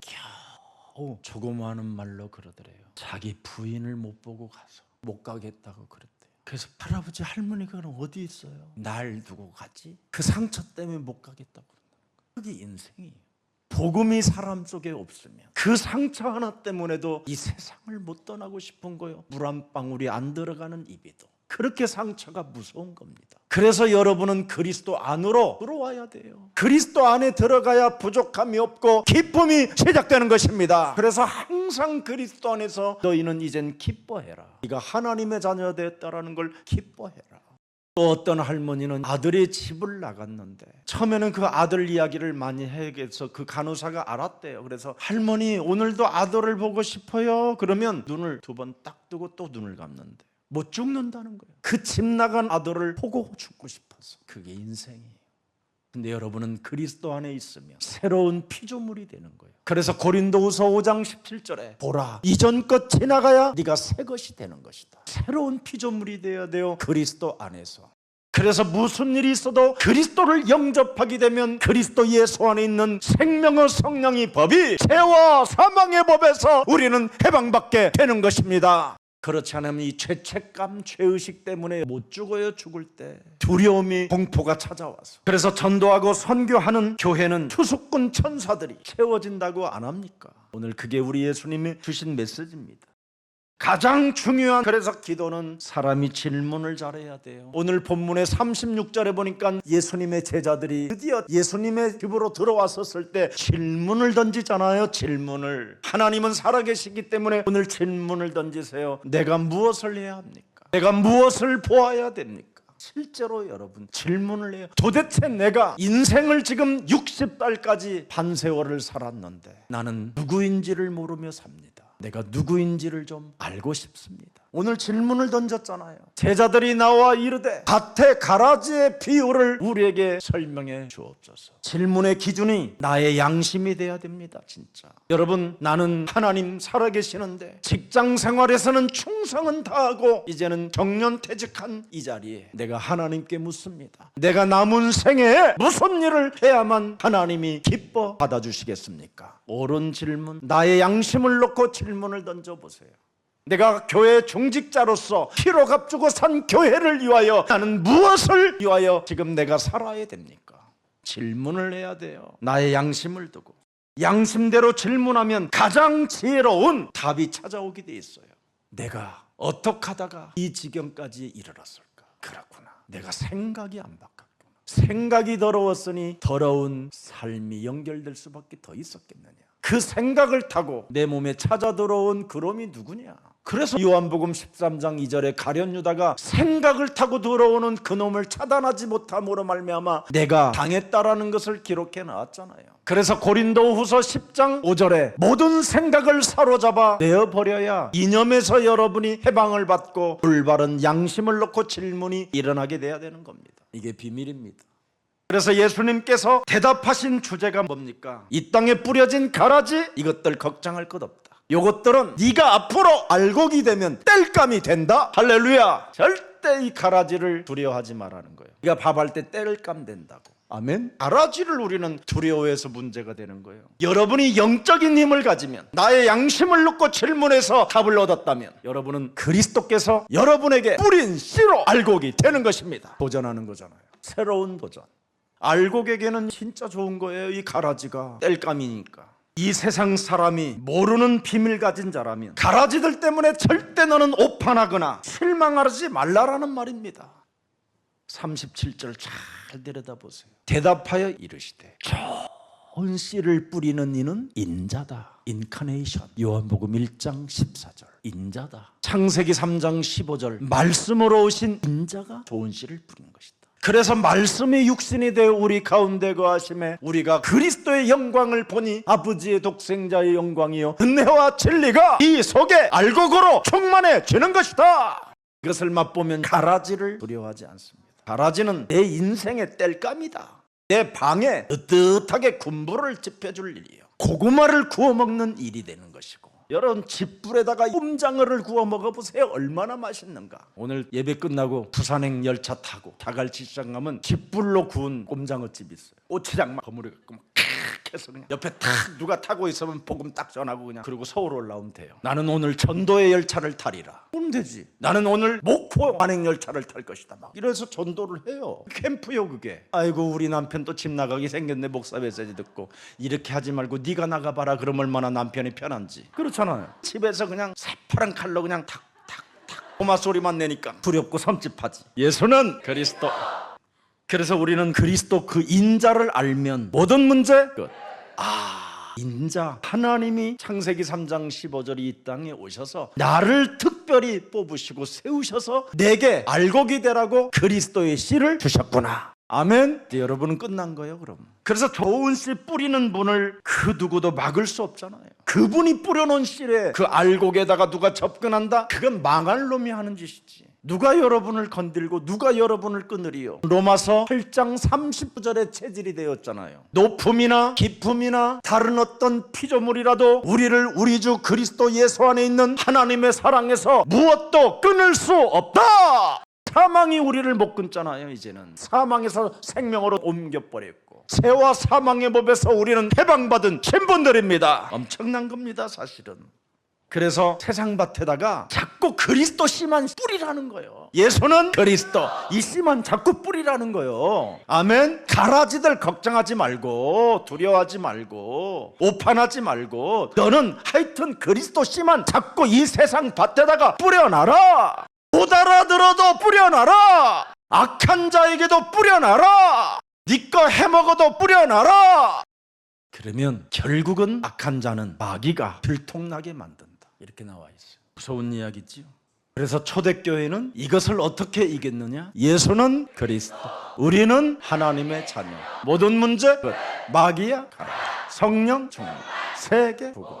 겨우 조그마한 말로 그러더래요. 자기 부인을 못 보고 가서 못 가겠다고 그랬대요. 그래서 할아버지 할머니가 어디 있어요? 날 두고 가지? 그 상처 때문에 못 가겠다고 그런다는 거예요. 그게 인생이에요. 복음이 사람 속에 없으면 그 상처 하나 때문에도 이 세상을 못 떠나고 싶은 거예요. 물 한 방울이 안 들어가는 입에도. 그렇게 상처가 무서운 겁니다. 그래서 여러분은 그리스도 안으로 들어와야 돼요. 그리스도 안에 들어가야 부족함이 없고 기쁨이 시작되는 것입니다. 그래서 항상 그리스도 안에서 너희는 이젠 기뻐해라. 네가 하나님의 자녀가 되었다라는 걸 기뻐해라. 또 어떤 할머니는 아들이 집을 나갔는데 처음에는 그 아들 이야기를 많이 해서 그 간호사가 알았대요. 그래서 할머니 오늘도 아들을 보고 싶어요. 그러면 눈을 두 번 딱 뜨고 또 눈을 감는데 못 죽는다는 거예요. 그 집 나간 아들을 보고 죽고 싶어서. 그게 인생이에요. 근데 여러분은 그리스도 안에 있으면 새로운 피조물이 되는 거예요. 그래서 고린도후서 5장 17절에 보라 이전 것 지나가야 네가 새 것이 되는 것이다. 새로운 피조물이 되어야 돼요. 그리스도 안에서. 그래서 무슨 일이 있어도 그리스도를 영접하게 되면 그리스도 예수 안에 있는 생명의 성령의 법이 죄와 사망의 법에서 우리는 해방받게 되는 것입니다. 그렇지 않으면 이 죄책감, 죄의식 때문에 못 죽어요. 죽을 때 두려움이, 공포가 찾아와서. 그래서 전도하고 선교하는 교회는 투숙군 천사들이 채워진다고 안 합니까? 오늘 그게 우리 예수님이 주신 메시지입니다. 가장 중요한 그래서 기도는 사람이 질문을 잘해야 돼요. 오늘 본문의 36절에 보니까 예수님의 제자들이 드디어 예수님의 집으로 들어왔었을 때 질문을 던지잖아요. 질문을. 하나님은 살아계시기 때문에 오늘 질문을 던지세요. 내가 무엇을 해야 합니까? 내가 무엇을 보아야 됩니까? 실제로 여러분 질문을 해요. 도대체 내가 인생을 지금 60살까지 반세월을 살았는데 나는 누구인지를 모르며 삽니다. 내가 누구인지를 좀 알고 싶습니다. 오늘 질문을 던졌잖아요. 제자들이 나와 이르되 밭의 가라지의 비유를 우리에게 설명해 주옵소서. 질문의 기준이 나의 양심이 돼야 됩니다. 진짜 여러분, 나는 하나님 살아계시는데 직장 생활에서는 충성은 다하고 이제는 정년퇴직한 이 자리에 내가 하나님께 묻습니다. 내가 남은 생애에 무슨 일을 해야만 하나님이 기뻐 받아주시겠습니까? 옳은 질문, 나의 양심을 놓고 질문을 던져보세요. 내가 교회 중직자로서 피로 값주고 산 교회를 위하여 나는 무엇을 위하여 지금 내가 살아야 됩니까? 질문을 해야 돼요. 나의 양심을 두고 양심대로 질문하면 가장 지혜로운 답이 찾아오게 돼 있어요. 내가 어떻게 하다가 이 지경까지 이르렀을까? 그렇구나, 내가 생각이 안 바뀌었구나. 생각이 더러웠으니 더러운 삶이 연결될 수밖에 더 있었겠느냐. 그 생각을 타고 내 몸에 찾아 들어온 그놈이 누구냐. 그래서 요한복음 13장 2절에 가룟 유다가 생각을 타고 들어오는 그놈을 차단하지 못함으로 말미암아 내가 당했다라는 것을 기록해 놨잖아요. 그래서 고린도후서 10장 5절에 모든 생각을 사로잡아 내어버려야 이념에서 여러분이 해방을 받고 올바른 양심을 놓고 질문이 일어나게 돼야 되는 겁니다. 이게 비밀입니다. 그래서 예수님께서 대답하신 주제가 뭡니까? 이 땅에 뿌려진 가라지, 이것들 걱정할 것 없다. 이것들은 네가 앞으로 알곡이 되면 땔감이 된다. 할렐루야. 절대 이 가라지를 두려워하지 말라는 거예요. 네가 밥할 때 땔감 된다고. 아멘. 가라지를 우리는 두려워해서 문제가 되는 거예요. 여러분이 영적인 힘을 가지면, 나의 양심을 놓고 질문해서 답을 얻었다면 여러분은 그리스도께서 여러분에게 뿌린 씨로 알곡이 되는 것입니다. 도전하는 거잖아요. 새로운 도전. 알곡에게는 진짜 좋은 거예요. 이 가라지가 땔감이니까. 이 세상 사람이 모르는 비밀 가진 자라면 가라지들 때문에 절대 너는 오판하거나 실망하지 말라라는 말입니다. 37절 잘 들여다보세요. 대답하여 이르시되 좋은 씨를 뿌리는 이는 인자다. 인카네이션. 요한복음 1장 14절. 인자다. 창세기 3장 15절. 말씀으로 오신 인자가 좋은 씨를 뿌리는 것이다. 그래서 말씀이 육신이 되어 우리 가운데 거하심에 우리가 그리스도의 영광을 보니 아버지의 독생자의 영광이요 은혜와 진리가 이 속에 알곡으로 충만해지는 것이다. 이것을 맛보면 가라지를 두려워하지 않습니다. 가라지는 내 인생의 땔감이다. 내 방에 뜨뜻하게 군부를 지펴줄 일이요, 고구마를 구워 먹는 일이 되는 것이고, 여러분 집불에다가 꼼장어를 구워 먹어보세요. 얼마나 맛있는가. 오늘 예배 끝나고 부산행 열차 타고 다갈치 시장 가면 집불로 구운 꼼장어집이 있어요. 고추장 막 버무려갖고 막 해서 그냥 옆에 탁 누가 타고 있으면 복음 딱 전하고 그냥 그리고 서울 올라오면 돼요. 나는 오늘 전도의 열차를 타리라. 그럼 되지. 나는 오늘 목포 관행 열차를 탈 것이다. 막 이래서 전도를 해요. 캠프요 그게. 아이고 우리 남편 또 집 나가게 생겼네. 목사 메시지 듣고 이렇게 하지 말고 네가 나가봐라. 그럼 얼마나 남편이 편한지. 그렇잖아요. 집에서 그냥 새파란 칼로 그냥 탁탁탁 고마 소리만 내니까 두렵고 섬찟하지. 예수는 그리스도. 그래서 우리는 그리스도 그 인자를 알면 모든 문제 끝. 인자. 하나님이 창세기 3장 15절이 이 땅에 오셔서 나를 특별히 뽑으시고 세우셔서 내게 알곡이 되라고 그리스도의 씨를 주셨구나. 아멘. 이제 여러분은 끝난 거예요. 그럼 그래서 좋은 씨 뿌리는 분을 그 누구도 막을 수 없잖아요. 그분이 뿌려놓은 씨에 그 알곡에다가 누가 접근한다? 그건 망할 놈이 하는 짓이지. 누가 여러분을 건들고 누가 여러분을 끊으리요. 로마서 8장 39절에 체질이 되었잖아요. 높음이나 깊음이나 다른 어떤 피조물이라도 우리를 우리 주 그리스도 예수 안에 있는 하나님의 사랑에서 무엇도 끊을 수 없다. 사망이 우리를 못 끊잖아요. 이제는 사망에서 생명으로 옮겨버렸고 죄와 사망의 법에서 우리는 해방받은 신분들입니다. 엄청난 겁니다. 사실은 그래서 세상 밭에다가 자꾸 그리스도 씨만 뿌리라는 거예요. 예수는 그리스도, 이 씨만 자꾸 뿌리라는 거예요. 아멘. 가라지들 걱정하지 말고, 두려워하지 말고, 오판하지 말고, 너는 하여튼 그리스도 씨만 자꾸 이 세상 밭에다가 뿌려놔라. 못 알아들어도 뿌려놔라. 악한 자에게도 뿌려놔라. 네 거 해먹어도 뿌려놔라. 그러면 결국은 악한 자는 마귀가 들통나게 만든다. 이렇게 나와 있어요. 무서운 이야기지요. 그래서 초대교회는 이것을 어떻게 이겼느냐? 예수는 그리스도, 우리는 하나님의 자녀. 모든 문제 끝. 마귀야 가라. 성령 충만. 세계 복음.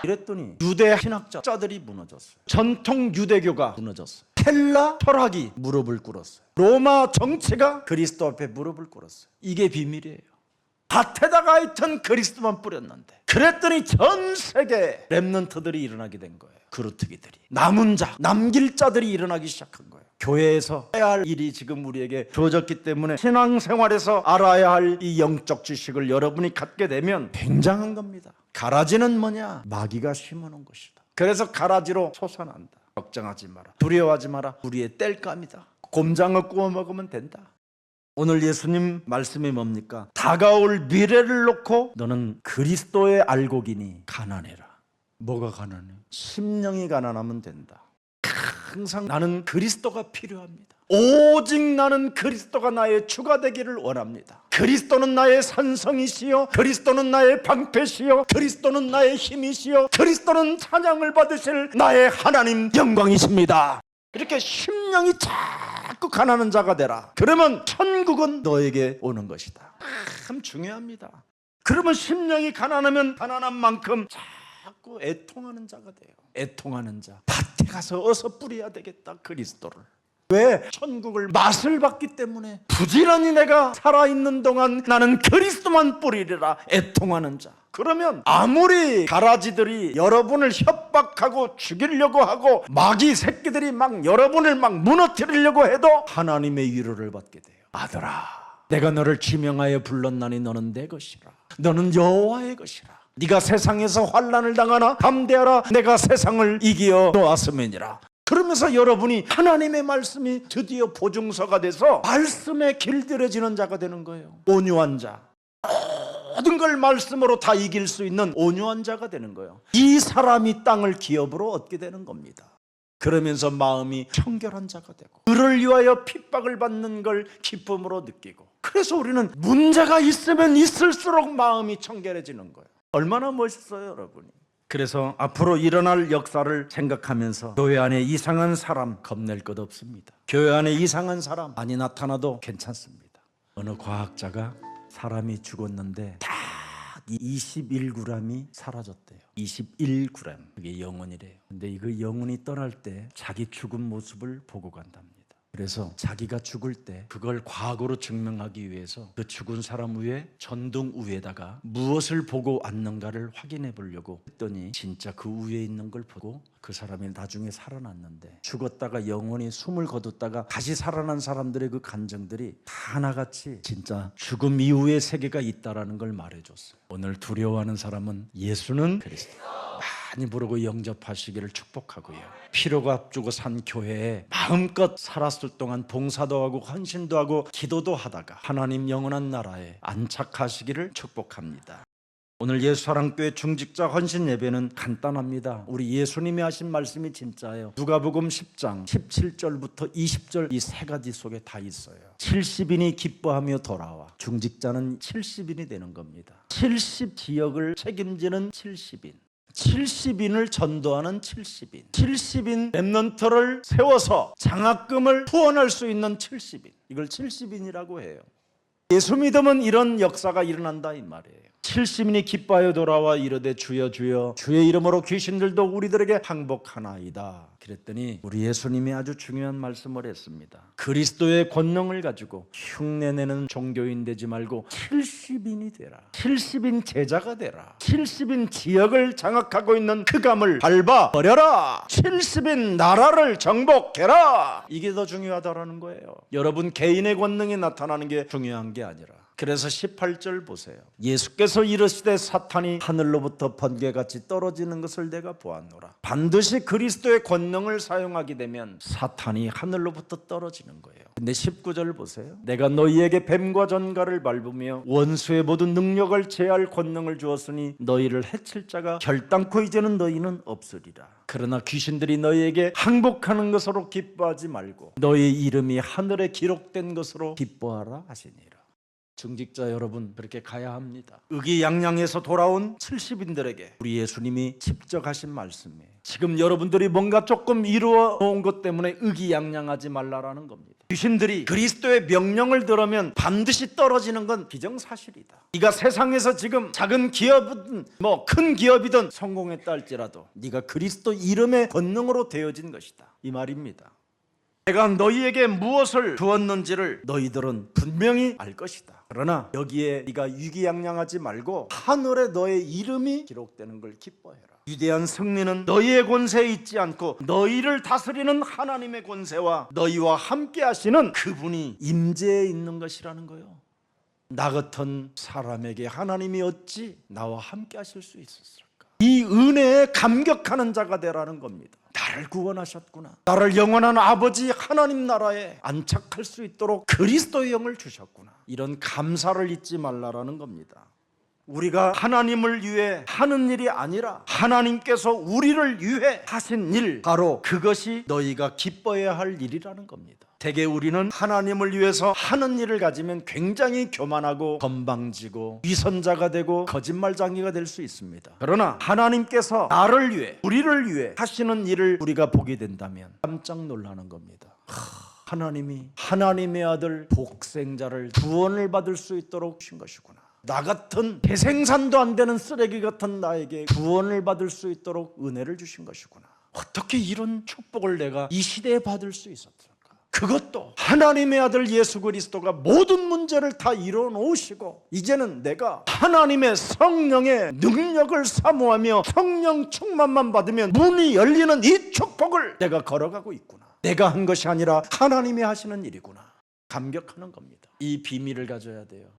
이랬더니 유대 신학자들이 무너졌어요. 전통 유대교가 무너졌어요. 헬라 철학이 무릎을 꿇었어요. 로마 정치가 그리스도 앞에 무릎을 꿇었어요. 이게 비밀이에요. 밭에다가 하여튼 그리스도만 뿌렸는데, 그랬더니 전 세계에 렘넌트들이 일어나게 된 거예요. 그루트기들이, 남은 자, 남길 자들이 일어나기 시작한 거예요. 교회에서 해야 할 일이 지금 우리에게 주어졌기 때문에 신앙생활에서 알아야 할 이 영적 지식을 여러분이 갖게 되면 굉장한 겁니다. 가라지는 뭐냐? 마귀가 심어놓은 것이다. 그래서 가라지로 솟아난다. 걱정하지 마라, 두려워하지 마라. 우리의 땔감이다. 곰장어 구워 먹으면 된다. 오늘 예수님 말씀이 뭡니까? 다가올 미래를 놓고 너는 그리스도의 알곡이니 가난해라. 뭐가 가난해? 심령이 가난하면 된다. 항상 나는 그리스도가 필요합니다. 오직 나는 그리스도가 나의 주가 되기를 원합니다. 그리스도는 나의 산성이시요, 그리스도는 나의 방패시요, 그리스도는 나의 힘이시요, 그리스도는 찬양을 받으실 나의 하나님 영광이십니다. 이렇게 심령이 자꾸 가난한 자가 되라. 그러면 천국은 너에게 오는 것이다. 참 중요합니다. 그러면 심령이 가난하면 가난한 만큼 자꾸 애통하는 자가 돼요. 애통하는 자. 밭에 가서 어서 뿌려야 되겠다, 그리스도를. 왜? 천국을 맛을 봤기 때문에. 부지런히 내가 살아있는 동안 나는 그리스도만 뿌리리라. 애통하는 자. 그러면 아무리 가라지들이 여러분을 협박하고 죽이려고 하고 마귀 새끼들이 막 여러분을 막 무너뜨리려고 해도 하나님의 위로를 받게 돼요. 아들아, 내가 너를 지명하여 불렀나니 너는 내 것이라. 너는 여호와의 것이라. 네가 세상에서 환난을 당하나 담대하라. 내가 세상을 이기어 놓았음이니라. 그러면서 여러분이 하나님의 말씀이 드디어 보증서가 돼서 말씀에 길들여지는 자가 되는 거예요. 온유한 자. 모든 걸 말씀으로 다 이길 수 있는 온유한 자가 되는 거예요. 이 사람이 땅을 기업으로 얻게 되는 겁니다. 그러면서 마음이 청결한 자가 되고, 그를 위하여 핍박을 받는 걸 기쁨으로 느끼고, 그래서 우리는 문제가 있으면 있을수록 마음이 청결해지는 거예요. 얼마나 멋있어요, 여러분이. 그래서 앞으로 일어날 역사를 생각하면서 교회 안에 이상한 사람 겁낼 것 없습니다. 교회 안에 이상한 사람 많이 나타나도 괜찮습니다. 어느 과학자가 사람이 죽었는데 딱 21g이 사라졌대요. 21g. 그게 영혼이래요. 근데 그 영혼이 떠날 때 자기 죽은 모습을 보고 간답니다. 그래서 자기가 죽을 때 그걸 과거로 증명하기 위해서 그 죽은 사람 위에 전등 위에다가 무엇을 보고 왔는가를 확인해 보려고 했더니 진짜 그 위에 있는 걸 보고 그 사람이 나중에 살아났는데, 죽었다가 영혼이 숨을 거뒀다가 다시 살아난 사람들의 그 감정들이 다 하나같이 진짜 죽음 이후의 세계가 있다라는 걸 말해줬어요. 오늘 두려워하는 사람은 예수는 그리스도 많이 부르고 영접하시기를 축복하고요. 피로가 앞주고 산 교회에 마음껏 살았을 동안 봉사도 하고 헌신도 하고 기도도 하다가 하나님 영원한 나라에 안착하시기를 축복합니다. 오늘 예수사랑교회 중직자 헌신 예배는 간단합니다. 우리 예수님이 하신 말씀이 진짜예요. 누가복음 10장 17절부터 20절 이 세 가지 속에 다 있어요. 70인이 기뻐하며 돌아와. 중직자는 70인이 되는 겁니다. 70지역을 책임지는 70인, 70인을 전도하는 70인, 70인 렘넌트를 세워서 장학금을 후원할 수 있는 70인, 이걸 70인이라고 해요. 예수 믿으면 이런 역사가 일어난다 이 말이에요. 70인이 기뻐하여 돌아와 이르되 주여 주여 주의 이름으로 귀신들도 우리들에게 항복하나이다. 그랬더니 우리 예수님이 아주 중요한 말씀을 했습니다. 그리스도의 권능을 가지고 흉내내는 종교인 되지 말고 70인이 되라. 70인 제자가 되라. 70인 지역을 장악하고 있는 그 감을 밟아 버려라. 70인 나라를 정복해라. 이게 더 중요하다라는 거예요. 여러분 개인의 권능이 나타나는 게 중요한 게 아니라 그래서 18절 보세요. 예수께서 이르시되 사탄이 하늘로부터 번개같이 떨어지는 것을 내가 보았노라. 반드시 그리스도의 권능을 사용하게 되면 사탄이 하늘로부터 떨어지는 거예요. 근데 19절 보세요. 내가 너희에게 뱀과 전갈을 밟으며 원수의 모든 능력을 제할 권능을 주었으니 너희를 해칠 자가 결단코 이제는 너희는 없으리라. 그러나 귀신들이 너희에게 항복하는 것으로 기뻐하지 말고 너희 이름이 하늘에 기록된 것으로 기뻐하라 하시니라. 중직자 여러분, 그렇게 가야 합니다. 의기양양해서 돌아온 70인들에게 우리 예수님이 직접 하신 말씀이에요. 지금 여러분들이 뭔가 조금 이루어 놓은 것 때문에 의기양양하지 말라라는 겁니다. 귀신들이 그리스도의 명령을 들으면 반드시 떨어지는 건 기정사실이다. 네가 세상에서 지금 작은 기업이든 큰 기업이든 성공했다 할지라도 네가 그리스도 이름의 권능으로 되어진 것이다, 이 말입니다. 내가 너희에게 무엇을 주었는지를 너희들은 분명히 알 것이다. 그러나 여기에 네가 위기양양하지 말고 하늘에 너의 이름이 기록되는 걸 기뻐해라. 위대한 승리는 너희의 권세에 있지 않고 너희를 다스리는 하나님의 권세와 너희와 함께 하시는 그분이 임재에 있는 것이라는 거예요. 나 같은 사람에게 하나님이 어찌 나와 함께 하실 수 있었을까? 이 은혜에 감격하는 자가 되라는 겁니다. 나를 구원하셨구나. 나를 영원한 아버지 하나님 나라에 안착할 수 있도록 그리스도의 영을 주셨구나. 이런 감사를 잊지 말라라는 겁니다. 우리가 하나님을 위해 하는 일이 아니라 하나님께서 우리를 위해 하신 일, 바로 그것이 너희가 기뻐해야 할 일이라는 겁니다. 대개 우리는 하나님을 위해서 하는 일을 가지면 굉장히 교만하고 건방지고 위선자가 되고 거짓말쟁이가 될 수 있습니다. 그러나 하나님께서 나를 위해, 우리를 위해 하시는 일을 우리가 보게 된다면 깜짝 놀라는 겁니다. 하나님이 하나님의 아들 복생자를 구원을 받을 수 있도록 주신 것이구나. 나 같은 대생산도 안 되는 쓰레기 같은 나에게 구원을 받을 수 있도록 은혜를 주신 것이구나. 어떻게 이런 축복을 내가 이 시대에 받을 수 있었을까? 그것도 하나님의 아들 예수 그리스도가 모든 문제를 다 이뤄 놓으시고 이제는 내가 하나님의 성령의 능력을 사모하며 성령 충만만 받으면 문이 열리는 이 축복을 내가 걸어가고 있구나. 내가 한 것이 아니라 하나님이 하시는 일이구나. 감격하는 겁니다. 이 비밀을 가져야 돼요.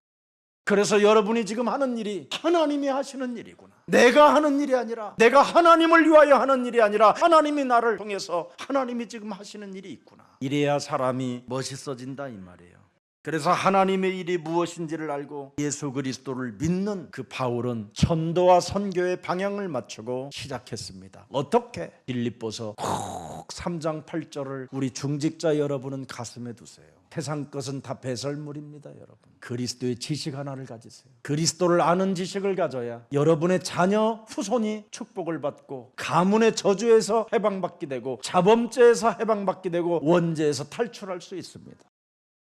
그래서 여러분이 지금 하는 일이 하나님이 하시는 일이구나. 내가 하는 일이 아니라, 내가 하나님을 위하여 하는 일이 아니라 하나님이 나를 통해서 하나님이 지금 하시는 일이 있구나. 이래야 사람이 멋있어진다, 이 말이에요. 그래서 하나님의 일이 무엇인지를 알고 예수 그리스도를 믿는 그 바울은 전도와 선교의 방향을 맞추고 시작했습니다. 어떻게? 빌립보서 꼭 3장 8절을 우리 중직자 여러분은 가슴에 두세요. 세상 것은 다 배설물입니다, 여러분. 그리스도의 지식 하나를 가지세요. 그리스도를 아는 지식을 가져야 여러분의 자녀 후손이 축복을 받고 가문의 저주에서 해방받게 되고 자범죄에서 해방받게 되고 원죄에서 탈출할 수 있습니다.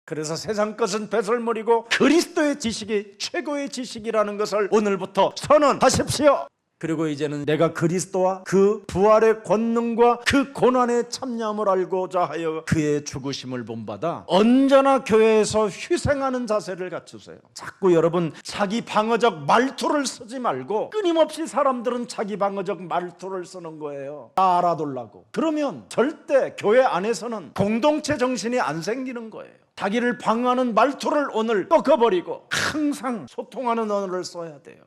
그래서 세상 것은 배설물이고 그리스도의 지식이 최고의 지식이라는 것을 오늘부터 선언하십시오. 그리고 이제는 내가 그리스도와 그 부활의 권능과 그 고난의 참여함을 알고자 하여 그의 죽으심을 본받아 언제나 교회에서 희생하는 자세를 갖추세요. 자꾸 여러분 자기 방어적 말투를 쓰지 말고, 끊임없이 사람들은 자기 방어적 말투를 쓰는 거예요. 다 알아둘라고. 그러면 절대 교회 안에서는 공동체 정신이 안 생기는 거예요. 자기를 방어하는 말투를 오늘 꺾어버리고 항상 소통하는 언어를 써야 돼요.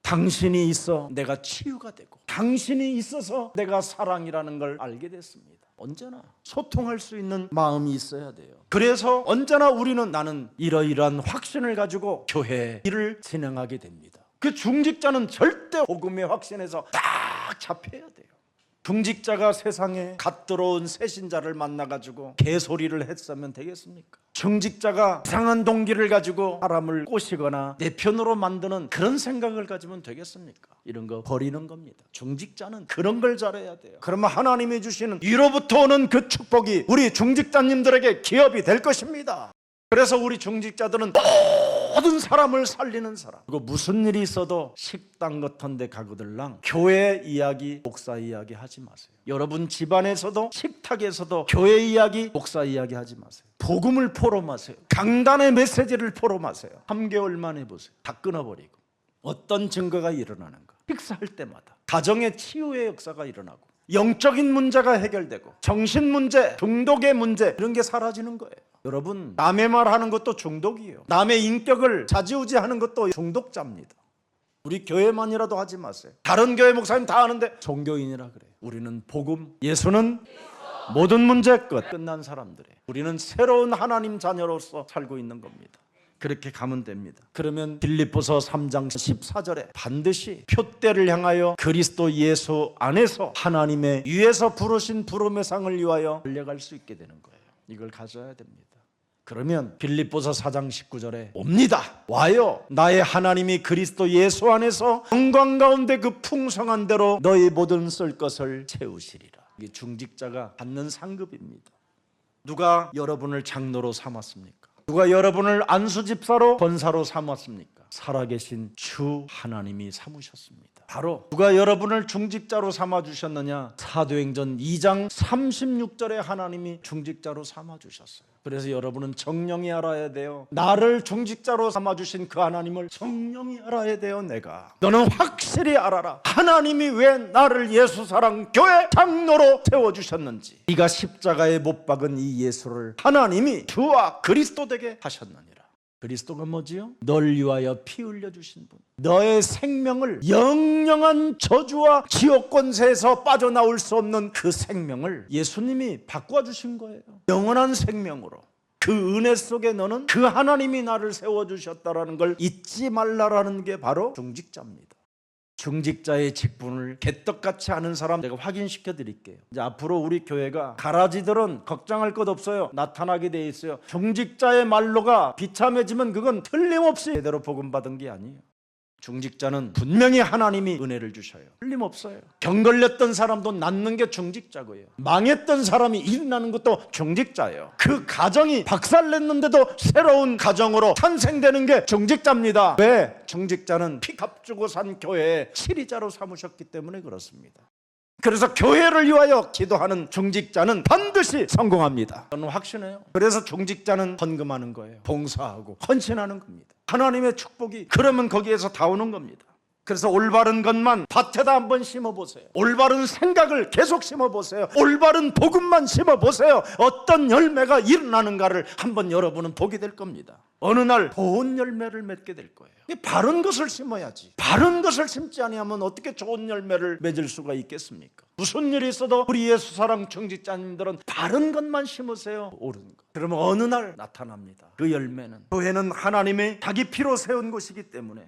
당신이 있어 내가 치유가 되고 당신이 있어서 내가 사랑이라는 걸 알게 됐습니다. 언제나 소통할 수 있는 마음이 있어야 돼요. 그래서 언제나 우리는 나는 이러이러한 확신을 가지고 교회 일을 진행하게 됩니다. 그 중직자는 절대 복음의 확신에서 딱 잡혀야 돼요. 중직자가 세상에 갓 들어온 새신자를 만나가지고 개소리를 했으면 되겠습니까? 중직자가 이상한 동기를 가지고 사람을 꼬시거나 내 편으로 만드는 그런 생각을 가지면 되겠습니까? 이런 거 버리는 겁니다. 중직자는 그런 걸 잘해야 돼요. 그러면 하나님이 주시는 위로부터 오는 그 축복이 우리 중직자님들에게 기업이 될 것입니다. 그래서 우리 중직자들은 모든 사람을 살리는 사람, 그리고 무슨 일이 있어도 식당 같은 데 가거들랑 교회 이야기, 목사 이야기 하지 마세요. 여러분 집안에서도 식탁에서도 교회 이야기, 목사 이야기 하지 마세요. 복음을 포럼하세요. 강단의 메시지를 포럼하세요. 3개월만 해보세요. 다 끊어버리고 어떤 증거가 일어나는가. 식사할 때마다 가정의 치유의 역사가 일어나고 영적인 문제가 해결되고 정신 문제, 중독의 문제 이런 게 사라지는 거예요. 여러분, 남의 말 하는 것도 중독이에요. 남의 인격을 좌지우지하는 것도 중독자입니다. 우리 교회만이라도 하지 마세요. 다른 교회 목사님 다 하는데 종교인이라 그래요. 우리는 복음, 예수는 모든 문제의 끝, 끝난 사람들이에요. 우리는 새로운 하나님 자녀로서 살고 있는 겁니다. 그렇게 가면 됩니다. 그러면 빌립보서 3장 14절에 반드시 표대를 향하여 그리스도 예수 안에서 하나님의 위에서 부르신 부름의 상을 위하여 달려갈 수 있게 되는 거예요. 이걸 가져야 됩니다. 그러면 빌립보서 4장 19절에 옵니다. 와요. 나의 하나님이 그리스도 예수 안에서 영광 가운데 그 풍성한 대로 너희 모든 쓸 것을 채우시리라. 이게 중직자가 받는 상급입니다. 누가 여러분을 장로로 삼았습니까? 누가 여러분을 안수집사로 권사로 삼았습니까? 살아계신 주 하나님이 삼으셨습니다. 바로 누가 여러분을 중직자로 삼아주셨느냐? 사도행전 2장 36절에 하나님이 중직자로 삼아주셨어요. 그래서 여러분은 정령이 알아야 돼요. 나를 중직자로 삼아주신 그 하나님을 정령이 알아야 돼요. 내가 너는 확실히 알아라. 하나님이 왜 나를 예수사랑교회 장로로 세워주셨는지. 네가 십자가에 못 박은 이 예수를 하나님이 주와 그리스도 되게 하셨느니라. 그리스도가 뭐지요? 널 위하여 피 흘려주신 분, 너의 생명을 영영한 저주와 지옥 권세에서 빠져나올 수 없는 그 생명을 예수님이 바꿔주신 거예요. 영원한 생명으로. 그 은혜 속에 너는 그 하나님이 나를 세워주셨다라는 걸 잊지 말라라는 게 바로 중직자입니다. 중직자의 직분을 개떡같이 아는 사람 제가 확인시켜 드릴게요. 이제 앞으로 우리 교회가 가라지들은 걱정할 것 없어요. 나타나게 돼 있어요. 중직자의 말로가 비참해지면 그건 틀림없이 제대로 복음받은 게 아니에요. 중직자는 분명히 하나님이 은혜를 주셔요. 틀림없어요. 병 걸렸던 사람도 낫는 게 중직자고요. 망했던 사람이 일어나는 것도 중직자예요. 그 가정이 박살냈는데도 새로운 가정으로 탄생되는 게 중직자입니다. 왜? 중직자는 피 값주고 산 교회에 치리자로 삼으셨기 때문에 그렇습니다. 그래서 교회를 위하여 기도하는 중직자는 반드시 성공합니다. 저는 확신해요. 그래서 중직자는 헌금하는 거예요. 봉사하고 헌신하는 겁니다. 하나님의 축복이 그러면 거기에서 다 오는 겁니다. 그래서 올바른 것만 밭에다 한번 심어보세요. 올바른 생각을 계속 심어보세요. 올바른 복음만 심어보세요. 어떤 열매가 일어나는가를 한번 여러분은 보게 될 겁니다. 어느 날 좋은 열매를 맺게 될 거예요. 바른 것을 심어야지. 바른 것을 심지 아니하면 어떻게 좋은 열매를 맺을 수가 있겠습니까? 무슨 일이 있어도 우리 예수사랑 중직자님들은 바른 것만 심으세요. 옳은 것. 그러면 어느 날 나타납니다. 그 열매는. 교회는 하나님의 자기 피로 세운 곳이기 때문에.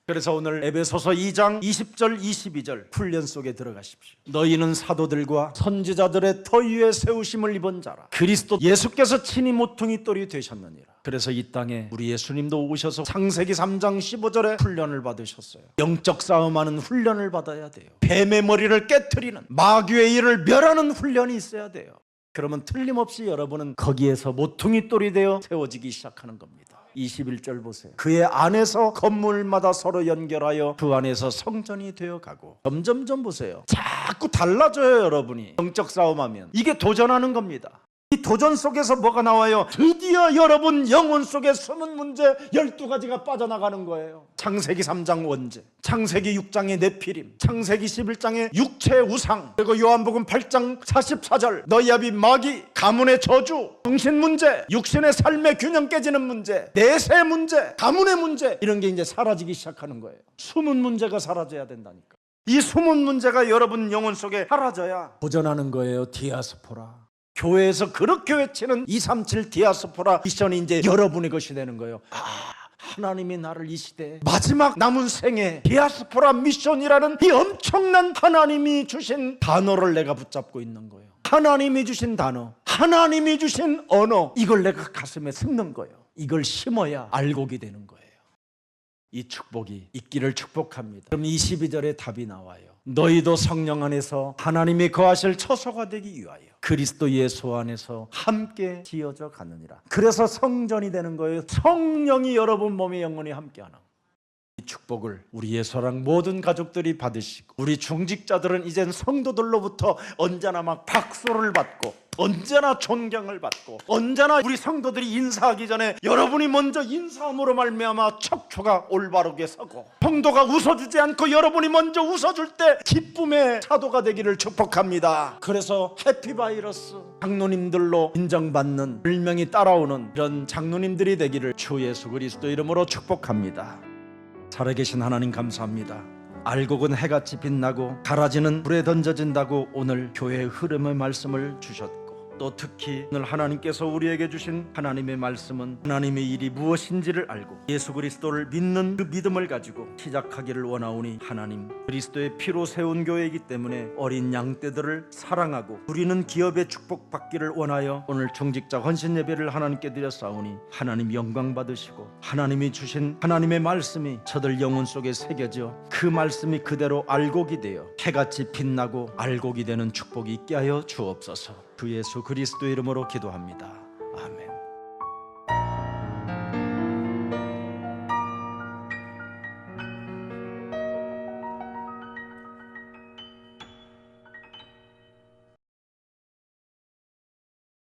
그래서 오늘 에베소서 2장 20절 22절 훈련 속에 들어가십시오. 너희는 사도들과 선지자들의 터 위에 세우심을 입은 자라. 그리스도 예수께서 친히 모퉁이 돌이 되셨느니라. 그래서 이 땅에 우리 예수님도 오셔서 창세기 3장 15절에 훈련을 받으셨어요. 영적 싸움하는 훈련을 받아야 돼요. 뱀의 머리를 깨트리는 마귀의 일을 멸하는 훈련이 있어야 돼요. 그러면 틀림없이 여러분은 거기에서 모퉁이 돌이 되어 세워지기 시작하는 겁니다. 21절 보세요. 그의 안에서 건물마다 서로 연결하여 그 안에서 성전이 되어가고. 점점점 보세요. 자꾸 달라져요. 여러분이 영적 싸움하면 이게 도전하는 겁니다. 이 도전 속에서 뭐가 나와요? 드디어 여러분 영혼 속에 숨은 문제 12가지가 빠져나가는 거예요. 창세기 3장 원죄, 창세기 6장의 네피림, 창세기 11장의 육체 우상, 그리고 요한복음 8장 44절 너희 아비 마귀, 가문의 저주, 정신 문제, 육신의 삶의 균형 깨지는 문제, 내세 문제, 가문의 문제, 이런 게 이제 사라지기 시작하는 거예요. 숨은 문제가 사라져야 된다니까. 이 숨은 문제가 여러분 영혼 속에 사라져야 도전하는 거예요. 디아스포라. 교회에서 그렇게 외치는 237 디아스포라 미션이 이제 여러분의 것이 되는 거예요. 하나님이 나를 이 시대에 마지막 남은 생에 디아스포라 미션이라는 이 엄청난 하나님이 주신 단어를 내가 붙잡고 있는 거예요. 하나님이 주신 단어, 하나님이 주신 언어, 이걸 내가 가슴에 심는 거예요. 이걸 심어야 알곡이 되는 거예요. 이 축복이 있기를 축복합니다. 그럼 22절에 답이 나와요. 너희도 성령 안에서 하나님이 거하실 처소가 되기 위하여 그리스도 예수 안에서 함께 지어져 가느니라. 그래서 성전이 되는 거예요. 성령이 여러분 몸에 영원히 함께하는. 이 축복을 우리의 사랑 모든 가족들이 받으시고, 우리 중직자들은 이젠 성도들로부터 언제나 막 박수를 받고 언제나 존경을 받고, 언제나 우리 성도들이 인사하기 전에 여러분이 먼저 인사함으로 말미암아 척추가 올바르게 서고, 성도가 웃어주지 않고 여러분이 먼저 웃어줄 때 기쁨의 사도가 되기를 축복합니다. 그래서 해피바이러스, 장로님들로 인정받는, 일명이 따라오는 이런 장로님들이 되기를 주 예수 그리스도 이름으로 축복합니다. 살아계신 하나님 감사합니다. 알곡은 해같이 빛나고 가라지는 불에 던져진다고 오늘 교회의 흐름의 말씀을 주셨고, 또 특히 오늘 하나님께서 우리에게 주신 하나님의 말씀은 하나님의 일이 무엇인지를 알고 예수 그리스도를 믿는 그 믿음을 가지고 시작하기를 원하오니, 하나님 그리스도의 피로 세운 교회이기 때문에 어린 양떼들을 사랑하고 우리는 기업의 축복받기를 원하여 오늘 중직자 헌신 예배를 하나님께 드렸사오니, 하나님 영광 받으시고 하나님이 주신 하나님의 말씀이 저들 영혼 속에 새겨져 그 말씀이 그대로 알곡이 되어 해같이 빛나고 알곡이 되는 축복이 있게 하여 주옵소서. 주 예수 그리스도 이름으로 기도합니다.